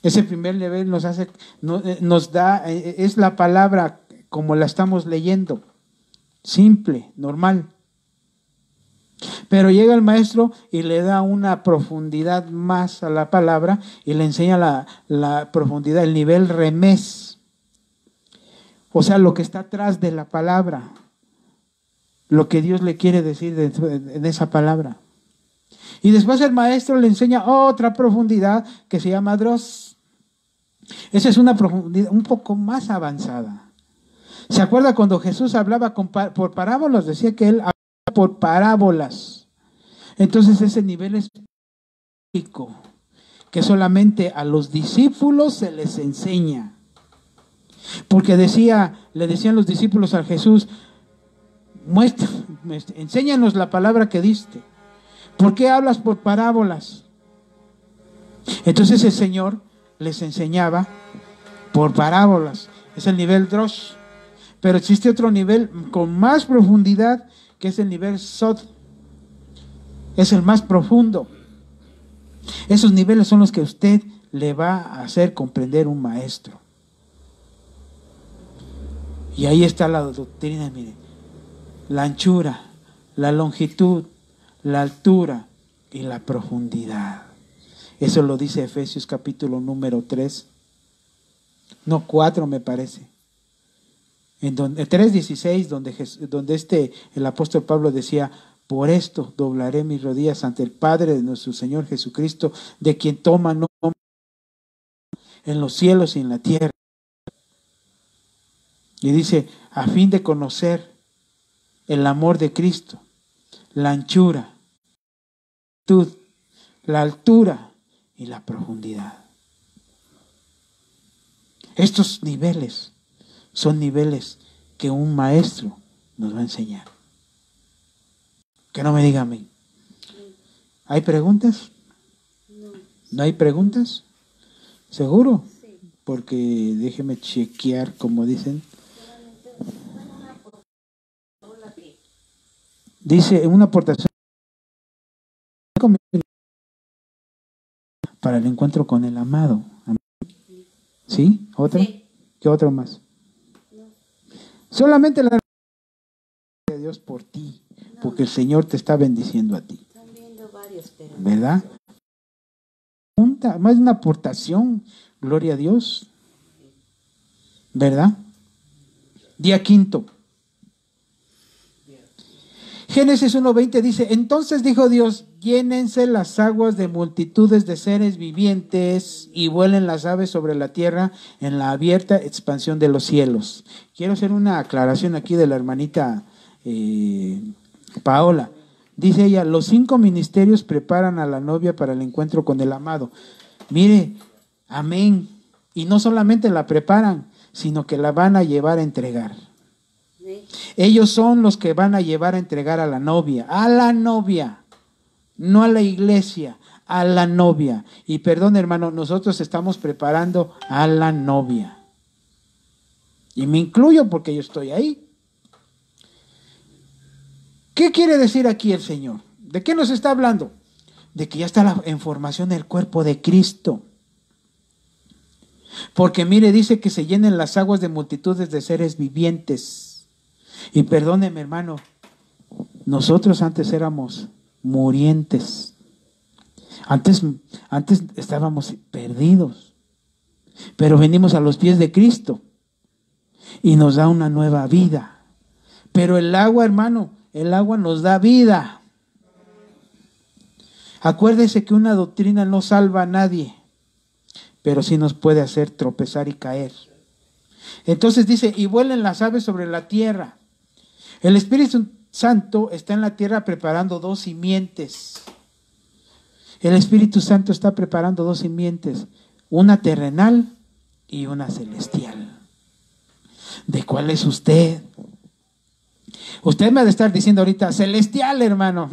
Ese primer nivel nos da, es la palabra como la estamos leyendo, simple, normal. Pero llega el maestro y le da una profundidad más a la palabra y le enseña la profundidad, el nivel remés. O sea, lo que está atrás de la palabra, lo que Dios le quiere decir en esa palabra. Y después el maestro le enseña otra profundidad que se llama Dros. Esa es una profundidad un poco más avanzada. ¿Se acuerda cuando Jesús hablaba por parábolas? Decía que él hablaba por parábolas. Entonces ese nivel es que solamente a los discípulos se les enseña. Porque le decían los discípulos a Jesús, enséñanos la palabra que diste. ¿Por qué hablas por parábolas? Entonces el Señor les enseñaba por parábolas. Es el nivel Drosh. Pero existe otro nivel con más profundidad, que es el nivel Sod. Es el más profundo. Esos niveles son los que usted le va a hacer comprender un maestro. Y ahí está la doctrina, mire. La anchura, la longitud, la altura y la profundidad. Eso lo dice Efesios capítulo número 3. No, 4 me parece. En 3:16, donde el apóstol Pablo decía, por esto doblaré mis rodillas ante el Padre de nuestro Señor Jesucristo, de quien toma nombre en los cielos y en la tierra. Y dice, a fin de conocer el amor de Cristo, la anchura, la altura y la profundidad. Estos niveles son niveles que un maestro nos va a enseñar. Que no me diga amén. ¿Hay preguntas? ¿No hay preguntas? ¿Seguro? Porque déjeme chequear, como dicen. Dice una aportación para el encuentro con el amado. ¿Sí? ¿Otra? Sí. ¿Qué otro más? No. Solamente la de Dios por ti, porque el Señor te está bendiciendo a ti. Están viendo varios, pero ¿verdad? Más una aportación, gloria a Dios. ¿Verdad? Día quinto. Génesis 1:20 dice, entonces dijo Dios, llénense las aguas de multitudes de seres vivientes y vuelen las aves sobre la tierra en la abierta expansión de los cielos. Quiero hacer una aclaración aquí de la hermanita Paola. Dice ella, los 5 ministerios preparan a la novia para el encuentro con el amado. Mire, amén. Y no solamente la preparan, sino que la van a llevar a entregar. Ellos son los que van a llevar a entregar a la novia, no a la iglesia, a la novia. Y perdón, hermano, nosotros estamos preparando a la novia. Y me incluyo porque yo estoy ahí. ¿Qué quiere decir aquí el Señor? ¿De qué nos está hablando? De que ya está en formación el cuerpo de Cristo. Porque mire, dice que se llenen las aguas de multitudes de seres vivientes. Y perdóneme, hermano, nosotros antes éramos murientes. Antes estábamos perdidos, pero venimos a los pies de Cristo y nos da una nueva vida. Pero el agua, hermano, el agua nos da vida. Acuérdese que una doctrina no salva a nadie, pero sí nos puede hacer tropezar y caer. Entonces dice, y vuelen las aves sobre la tierra. El Espíritu Santo está en la tierra preparando dos simientes. El Espíritu Santo está preparando dos simientes, una terrenal y una celestial. ¿De cuál es usted? Usted me ha de estar diciendo ahorita, celestial, hermano.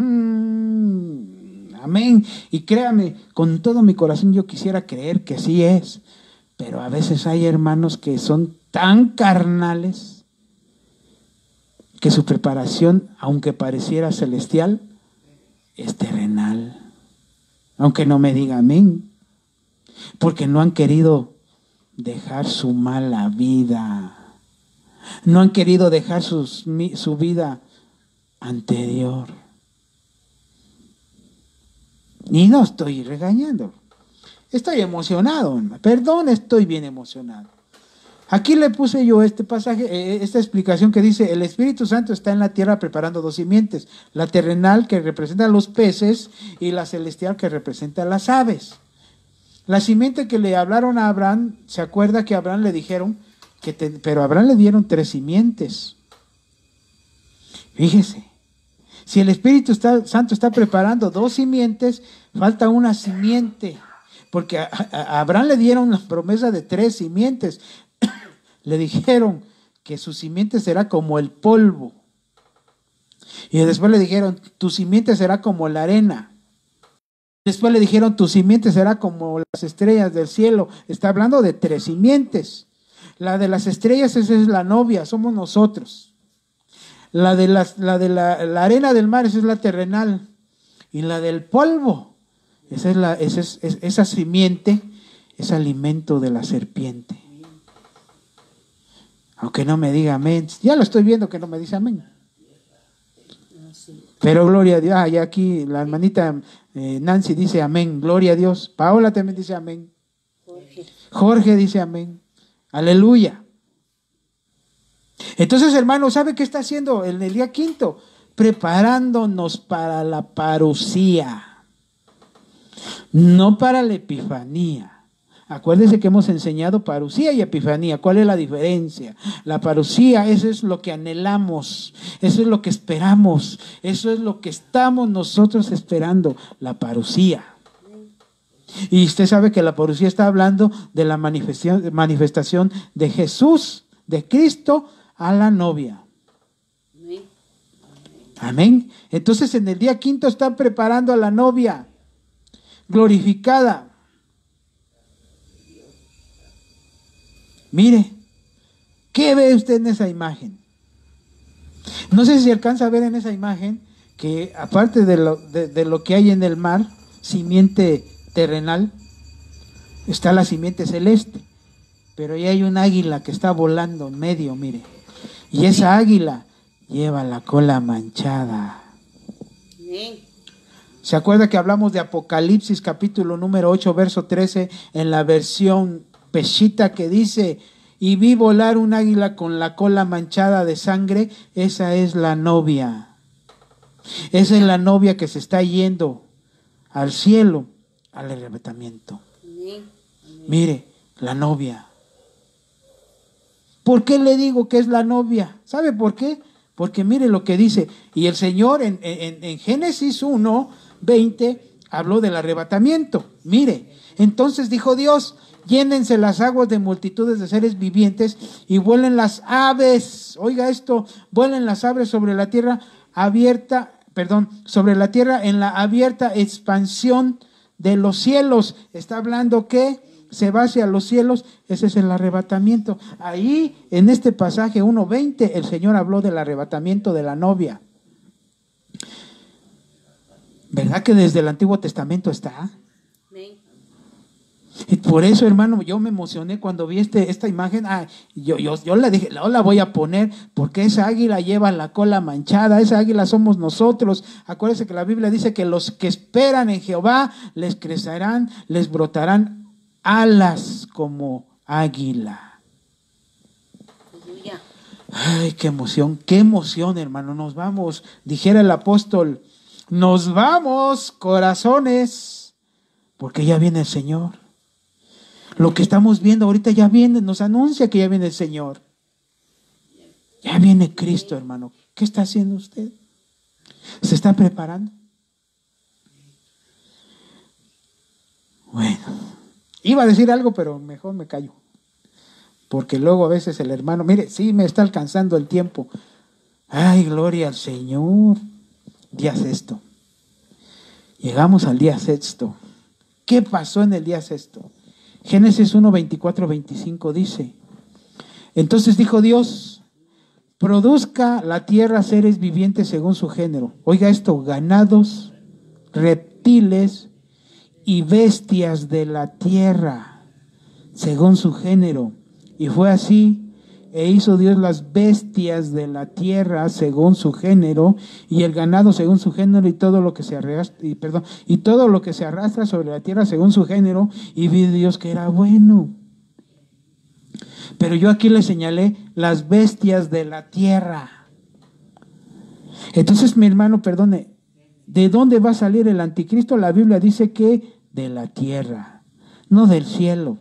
Amén. Y créame, con todo mi corazón yo quisiera creer que sí es. Pero a veces hay hermanos que son tan carnales que su preparación, aunque pareciera celestial, es terrenal. Aunque no me diga amén. Porque no han querido dejar su mala vida. No han querido dejar su vida anterior. Y no estoy regañando. Estoy emocionado, hermano. Perdón, estoy bien emocionado. Aquí le puse yo este pasaje, esta explicación que dice, el Espíritu Santo está en la tierra preparando dos simientes, la terrenal que representa a los peces y la celestial que representa a las aves. La simiente que le hablaron a Abraham, ¿se acuerda que a Abraham le dijeron? Pero a Abraham le dieron 3 simientes. Fíjese, si el Espíritu Santo está preparando 2 simientes, falta una simiente, porque a Abraham le dieron la promesa de 3 simientes. Le dijeron que su simiente será como el polvo. Y después le dijeron, tu simiente será como la arena. Después le dijeron, tu simiente será como las estrellas del cielo. Está hablando de 3 simientes. La de las estrellas, esa es la novia, somos nosotros. La de la arena del mar, esa es la terrenal. Y la del polvo, esa simiente es alimento de la serpiente. Aunque no me diga amén. Ya lo estoy viendo que no me dice amén. Pero gloria a Dios. Ya aquí la hermanita Nancy dice amén. Gloria a Dios. Paola también dice amén. Jorge dice amén. Aleluya. Entonces, hermano, ¿sabe qué está haciendo en el día quinto? Preparándonos para la parucía. No para la epifanía. Acuérdense que hemos enseñado parucía y epifanía. ¿Cuál es la diferencia? La parucía, eso es lo que anhelamos, eso es lo que esperamos, eso es lo que estamos nosotros esperando, la parucía. Y usted sabe que la parucía está hablando de la manifestación de Jesús, de Cristo a la novia. Amén. Entonces en el día quinto están preparando a la novia glorificada. Mire, ¿qué ve usted en esa imagen? No sé si alcanza a ver en esa imagen que aparte de lo que hay en el mar, simiente terrenal, está la simiente celeste, pero ahí hay un águila que está volando en medio, mire, y esa águila lleva la cola manchada. ¿Se acuerda que hablamos de Apocalipsis capítulo número 8, verso 13 en la versión Peshita, que dice, y vi volar un águila con la cola manchada de sangre? Esa es la novia. Esa es la novia que se está yendo al cielo, al arrebatamiento. Mire, la novia. ¿Por qué le digo que es la novia? ¿Sabe por qué? Porque mire lo que dice. Y el Señor en Génesis 1, 20 habló del arrebatamiento. Mire, entonces dijo Dios, llénense las aguas de multitudes de seres vivientes y vuelen las aves. Oiga esto, vuelen las aves sobre la tierra sobre la tierra en la abierta expansión de los cielos. Está hablando que se va hacia los cielos, ese es el arrebatamiento. Ahí en este pasaje 1:20 el Señor habló del arrebatamiento de la novia. ¿Verdad que desde el Antiguo Testamento está? Y por eso, hermano, yo me emocioné cuando vi esta imagen. Yo le dije, la voy a poner, porque esa águila lleva la cola manchada, esa águila somos nosotros. Acuérdense que la Biblia dice que los que esperan en Jehová les crecerán, les brotarán alas como águila. Ay, qué emoción, hermano. Nos vamos, dijera el apóstol, nos vamos, corazones, porque ya viene el Señor. Lo que estamos viendo ahorita ya viene, nos anuncia que ya viene el Señor. Ya viene Cristo, hermano. ¿Qué está haciendo usted? ¿Se está preparando? Bueno, iba a decir algo, pero mejor me callo. Porque luego a veces el hermano, mire, sí me está alcanzando el tiempo. Ay, gloria al Señor. Día sexto. Llegamos al día sexto. ¿Qué pasó en el día sexto? Génesis 1, 24, 25 dice: entonces dijo Dios, produzca la tierra seres vivientes según su género. Oiga esto, ganados, reptiles y bestias de la tierra según su género. Y fue así. E hizo Dios las bestias de la tierra según su género, y el ganado según su género, y todo lo que se arrastra sobre la tierra según su género, y vio Dios que era bueno. Pero yo aquí le señalé las bestias de la tierra. Entonces, mi hermano, perdone, ¿de dónde va a salir el anticristo? La Biblia dice que de la tierra, no del cielo.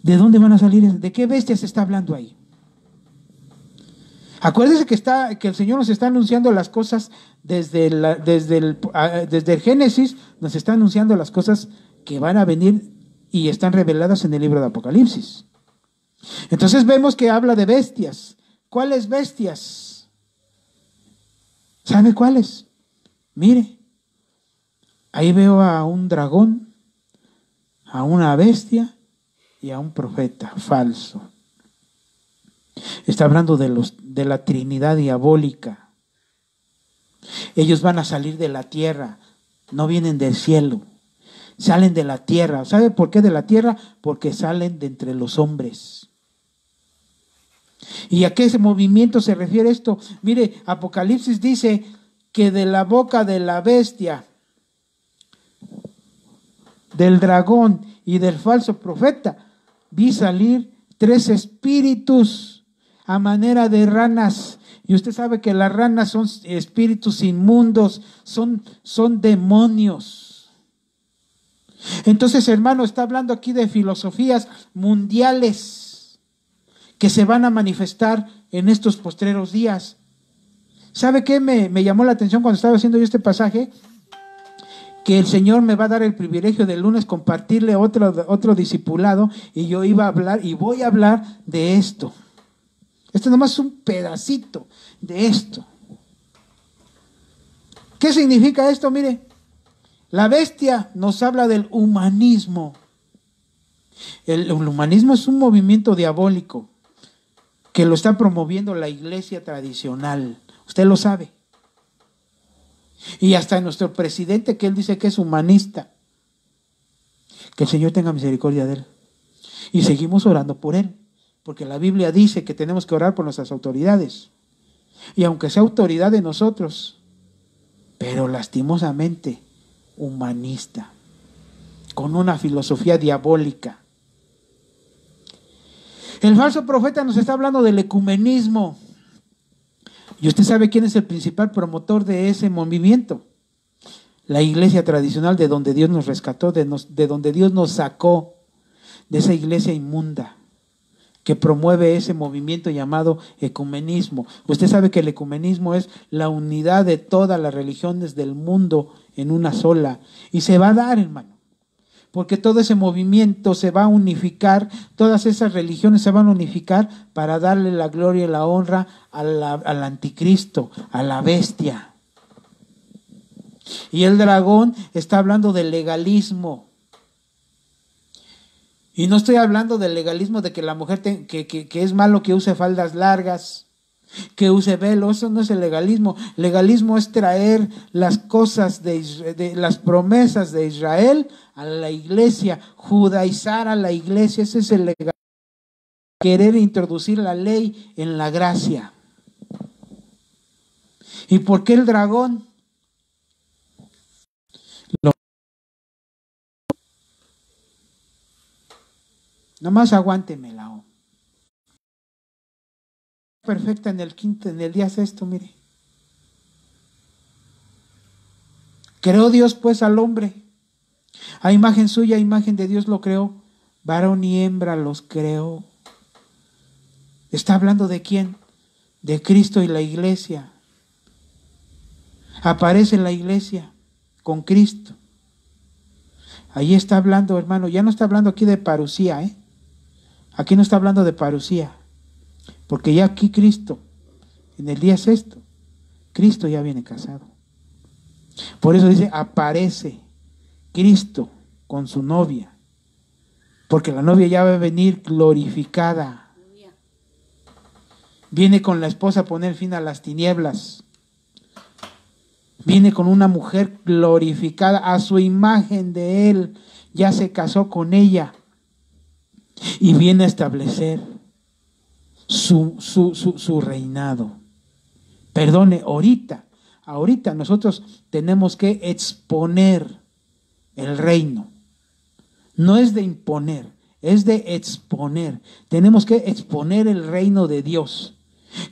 ¿De dónde van a salir? ¿De qué bestia se está hablando ahí? Acuérdense que el Señor nos está anunciando las cosas desde el Génesis, nos está anunciando las cosas que van a venir y están reveladas en el libro de Apocalipsis. Entonces vemos que habla de bestias. ¿Cuáles bestias? ¿Sabe cuáles? Mire, ahí veo a un dragón, a una bestia y a un profeta falso. Está hablando de la Trinidad diabólica. Ellos van a salir de la tierra, no vienen del cielo, salen de la tierra. ¿Sabe por qué de la tierra? Porque salen de entre los hombres. ¿Y a qué ese movimiento se refiere esto? Mire, Apocalipsis dice que de la boca de la bestia, del dragón y del falso profeta vi salir 3 espíritus a manera de ranas. Y usted sabe que las ranas son espíritus inmundos, son demonios. Entonces, hermano, está hablando aquí de filosofías mundiales que se van a manifestar en estos postreros días. ¿Sabe qué me llamó la atención cuando estaba haciendo yo este pasaje? Que el Señor me va a dar el privilegio del lunes compartirle otro discipulado, y yo iba a hablar y voy a hablar de esto. Esto nomás es un pedacito de esto. ¿Qué significa esto? Mire, la bestia nos habla del humanismo. El humanismo es un movimiento diabólico que lo está promoviendo la iglesia tradicional. Usted lo sabe. Y hasta nuestro presidente, que él dice que es humanista. Que el Señor tenga misericordia de él. Y seguimos orando por él, porque la Biblia dice que tenemos que orar por nuestras autoridades. Y aunque sea autoridad de nosotros, pero lastimosamente humanista, con una filosofía diabólica. El falso profeta nos está hablando del ecumenismo. Y usted sabe quién es el principal promotor de ese movimiento. La iglesia tradicional, de donde Dios nos rescató, de donde Dios nos sacó, de esa iglesia inmunda que promueve ese movimiento llamado ecumenismo. Usted sabe que el ecumenismo es la unidad de todas las religiones del mundo en una sola. Y se va a dar, hermano, porque todo ese movimiento se va a unificar, todas esas religiones se van a unificar para darle la gloria y la honra al anticristo, a la bestia. Y el dragón está hablando del legalismo. Y no estoy hablando del legalismo de que la mujer que es malo que use faldas largas, que use velo. Eso no es el legalismo. Legalismo es traer las cosas de las promesas de Israel a la iglesia, judaizar a la iglesia. Ese es el legalismo. Querer introducir la ley en la gracia. ¿Y por qué el dragón? Nomás aguántemela. Perfecta en el día sexto, mire. Creó Dios pues al hombre. A imagen suya, a imagen de Dios lo creó. Varón y hembra los creó. ¿Está hablando de quién? De Cristo y la iglesia. Aparece en la iglesia con Cristo. Ahí está hablando, hermano. Ya no está hablando aquí de parusía, ¿eh? Aquí no está hablando de parusía. Porque ya aquí Cristo, en el día sexto, Cristo ya viene casado. Por eso dice, aparece Cristo con su novia. Porque la novia ya va a venir glorificada. Viene con la esposa a poner fin a las tinieblas. Viene con una mujer glorificada a su imagen de él. Ya se casó con ella. Y viene a establecer su reinado. Perdone, ahorita nosotros tenemos que exponer el reino. No es de imponer, es de exponer. Tenemos que exponer el reino de Dios.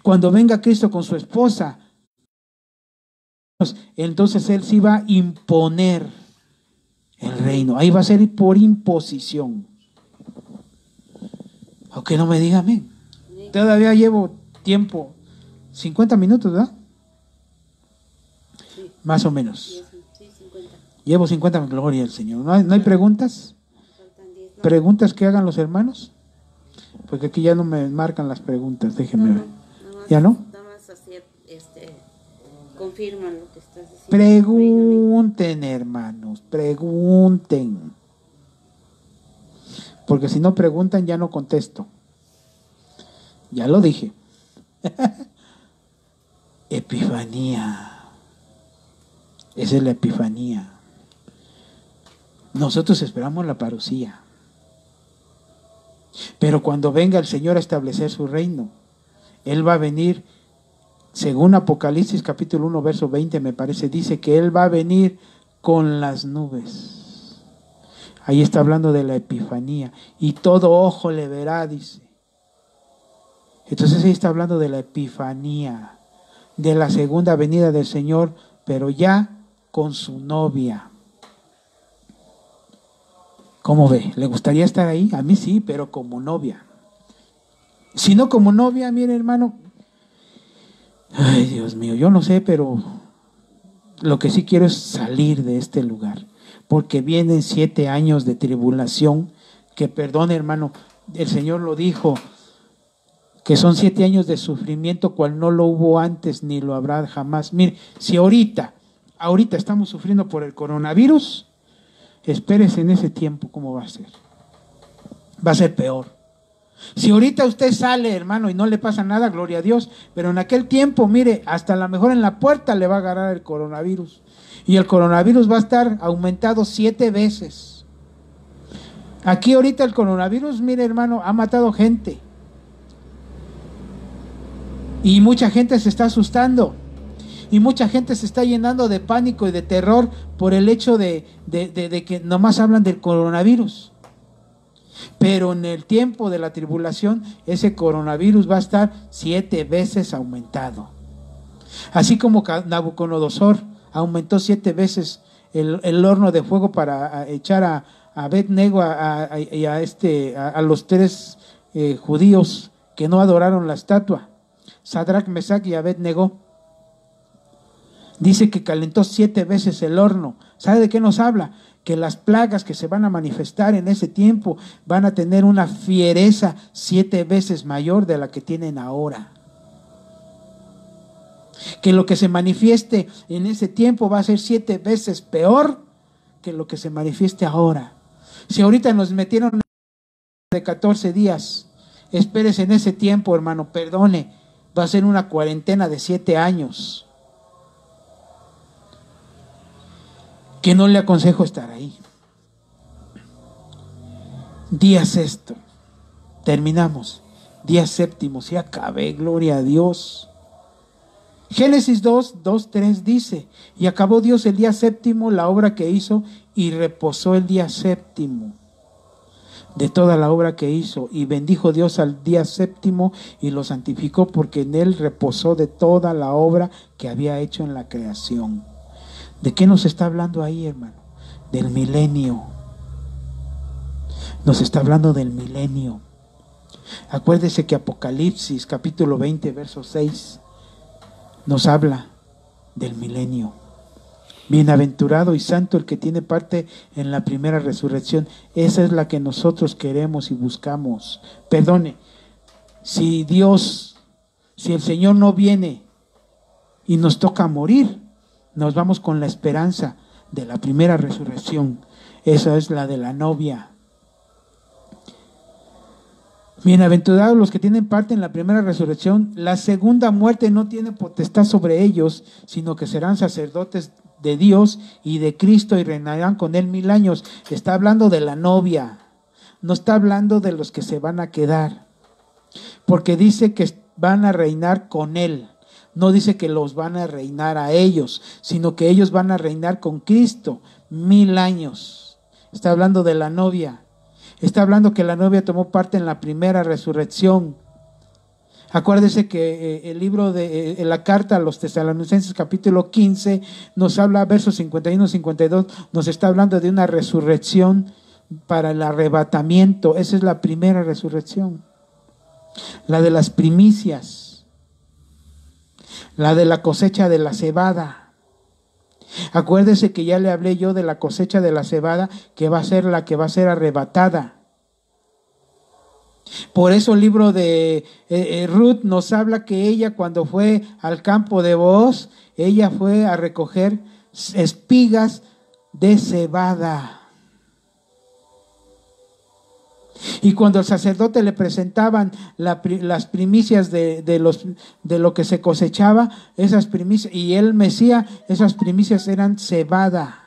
Cuando venga Cristo con su esposa, entonces Él sí va a imponer el reino. Ahí va a ser por imposición. Aunque no me diga amén. Todavía llevo tiempo, 50 minutos, ¿verdad? Sí. Más o menos. Sí, 50. Llevo 50, gloria al Señor. ¿No hay preguntas? ¿Preguntas que hagan los hermanos? Porque aquí ya no me marcan las preguntas, déjenme ver. ¿Ya no? Nada más hacer, confirman lo que estás diciendo. Pregunten, hermanos, pregunten. Porque si no preguntan ya no contesto. Ya lo dije. Epifanía. Esa es la epifanía. Nosotros esperamos la parusía. Pero cuando venga el Señor a establecer su reino, Él va a venir, según Apocalipsis capítulo 1, verso 20, me parece, dice que Él va a venir con las nubes. Ahí está hablando de la epifanía. Y todo ojo le verá, dice. Entonces ahí está hablando de la epifanía, de la segunda venida del Señor, pero ya con su novia. ¿Cómo ve? ¿Le gustaría estar ahí? A mí sí, pero como novia. Si no como novia, mire hermano, ay Dios mío, yo no sé, pero lo que sí quiero es salir de este lugar, porque vienen 7 años de tribulación, que perdone hermano, el Señor lo dijo, que son 7 años de sufrimiento, cual no lo hubo antes ni lo habrá jamás. Mire, si ahorita estamos sufriendo por el coronavirus, espérese en ese tiempo cómo va a ser. Va a ser peor. Si ahorita usted sale, hermano, y no le pasa nada, gloria a Dios, pero en aquel tiempo, mire, hasta a lo mejor en la puerta le va a agarrar el coronavirus. Y el coronavirus va a estar aumentado 7 veces. Aquí ahorita el coronavirus, mire hermano, ha matado gente. Y mucha gente se está asustando. Y mucha gente se está llenando de pánico y de terror por el hecho de que nomás hablan del coronavirus. Pero en el tiempo de la tribulación, ese coronavirus va a estar 7 veces aumentado. Así como Nabucodonosor aumentó 7 veces el horno de fuego para echar a Abed-Nego y a los 3 judíos que no adoraron la estatua, Sadrach, Mesach y Abed-Nego. Dice que calentó 7 veces el horno. ¿Sabe de qué nos habla? Que las plagas que se van a manifestar en ese tiempo van a tener una fiereza 7 veces mayor de la que tienen ahora. Que lo que se manifieste en ese tiempo va a ser 7 veces peor que lo que se manifieste ahora. Si ahorita nos metieron de 14 días, espérese en ese tiempo, hermano, perdone. Va a ser una cuarentena de 7 años. Que no le aconsejo estar ahí. Día sexto. Terminamos. Día séptimo. Se acabé, gloria a Dios. Génesis 2:3 dice: y acabó Dios el día séptimo la obra que hizo, y reposó el día séptimo de toda la obra que hizo, y bendijo Dios al día séptimo y lo santificó, porque en él reposó de toda la obra que había hecho en la creación. ¿De qué nos está hablando ahí, hermano? Del milenio. Nos está hablando del milenio. Acuérdese que Apocalipsis capítulo 20 verso 6 nos habla del milenio. Bienaventurado y santo el que tiene parte en la primera resurrección. Esa es la que nosotros queremos y buscamos. Perdone, si el Señor no viene y nos toca morir, nos vamos con la esperanza de la primera resurrección. Esa es la de la novia. Bienaventurados los que tienen parte en la primera resurrección. La segunda muerte no tiene potestad sobre ellos, sino que serán sacerdotes de Dios y de Cristo y reinarán con él 1000 años. Está hablando de la novia, no está hablando de los que se van a quedar, porque dice que van a reinar con él. No dice que los van a reinar a ellos, sino que ellos van a reinar con Cristo 1000 años. Está hablando de la novia. Está hablando que la novia tomó parte en la primera resurrección. Acuérdese que el libro de la carta a los Tesalonicenses capítulo 15 nos habla, versos 51 y 52, nos está hablando de una resurrección para el arrebatamiento. Esa es la primera resurrección, la de las primicias, la de la cosecha de la cebada. Acuérdese que ya le hablé yo de la cosecha de la cebada, que va a ser la que va a ser arrebatada. Por eso el libro de Ruth nos habla que ella, cuando fue al campo de Booz, ella fue a recoger espigas de cebada. Y cuando el sacerdote le presentaban las primicias de lo que se cosechaba, esas primicias, y él mecía, esas primicias eran cebada.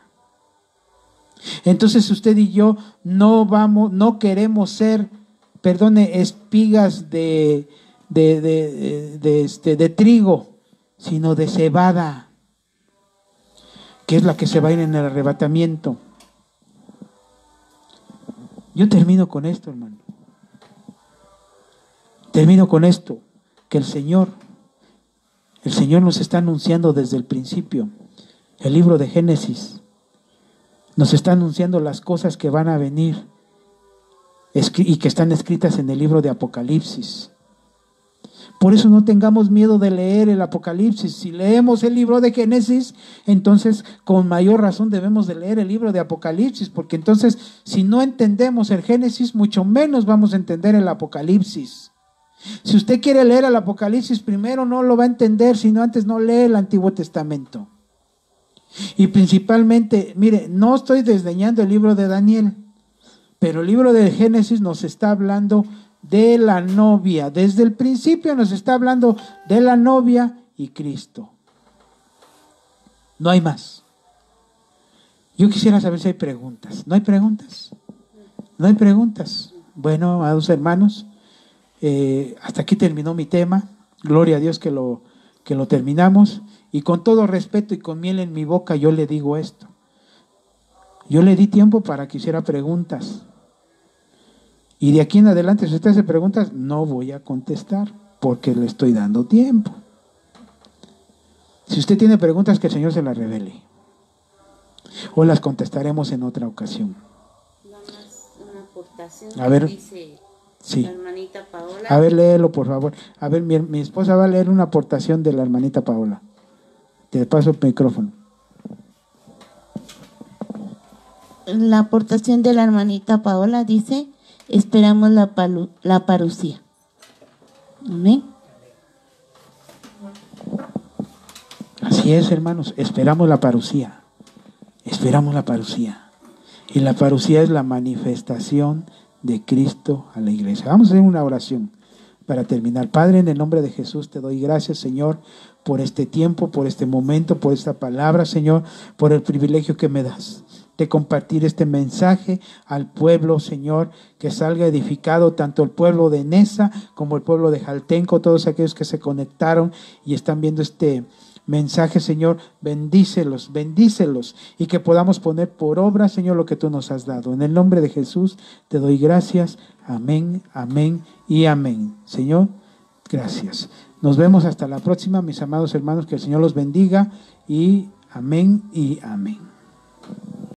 Entonces usted y yo no queremos ser, espigas de trigo, sino de cebada, que es la que se va a ir en el arrebatamiento. Yo termino con esto, hermano. Termino con esto, que el Señor nos está anunciando desde el principio. El libro de Génesis nos está anunciando las cosas que van a venir y que están escritas en el libro de Apocalipsis. Por eso no tengamos miedo de leer el Apocalipsis. Si leemos el libro de Génesis, entonces con mayor razón debemos de leer el libro de Apocalipsis, porque entonces si no entendemos el Génesis, mucho menos vamos a entender el Apocalipsis. Si usted quiere leer el Apocalipsis primero, no lo va a entender, sino antes no lee el Antiguo Testamento. Y principalmente, mire, no estoy desdeñando el libro de Daniel, pero el libro de Génesis nos está hablando de la novia. Desde el principio nos está hablando de la novia y Cristo. No hay más. Yo quisiera saber si hay preguntas. ¿No hay preguntas? ¿No hay preguntas? Bueno, amados hermanos, hasta aquí terminó mi tema. Gloria a Dios que lo terminamos. Y con todo respeto y con miel en mi boca yo le digo esto. Yo le di tiempo para que hiciera preguntas. Y de aquí en adelante, si usted hace preguntas, no voy a contestar porque le estoy dando tiempo. Si usted tiene preguntas, que el Señor se las revele. O las contestaremos en otra ocasión. Una aportación. A ver, dice sí. La hermanita Paola. A ver, léelo, por favor. A ver, mi esposa va a leer una aportación de la hermanita Paola. Te paso el micrófono. La aportación de la hermanita Paola dice: esperamos la parucía. Amén. Así es, hermanos, esperamos la parucía. Esperamos la parucía. Y la parucía es la manifestación de Cristo a la iglesia. Vamos a hacer una oración para terminar. Padre, en el nombre de Jesús te doy gracias, Señor, por este tiempo, por este momento, por esta palabra, Señor, por el privilegio que me das de compartir este mensaje al pueblo, Señor, que salga edificado tanto el pueblo de Nesa como el pueblo de Jaltenco, todos aquellos que se conectaron y están viendo este mensaje, Señor, bendícelos, bendícelos, y que podamos poner por obra, Señor, lo que tú nos has dado. En el nombre de Jesús te doy gracias. Amén, amén y amén. Señor, gracias. Nos vemos hasta la próxima, mis amados hermanos, que el Señor los bendiga y amén y amén.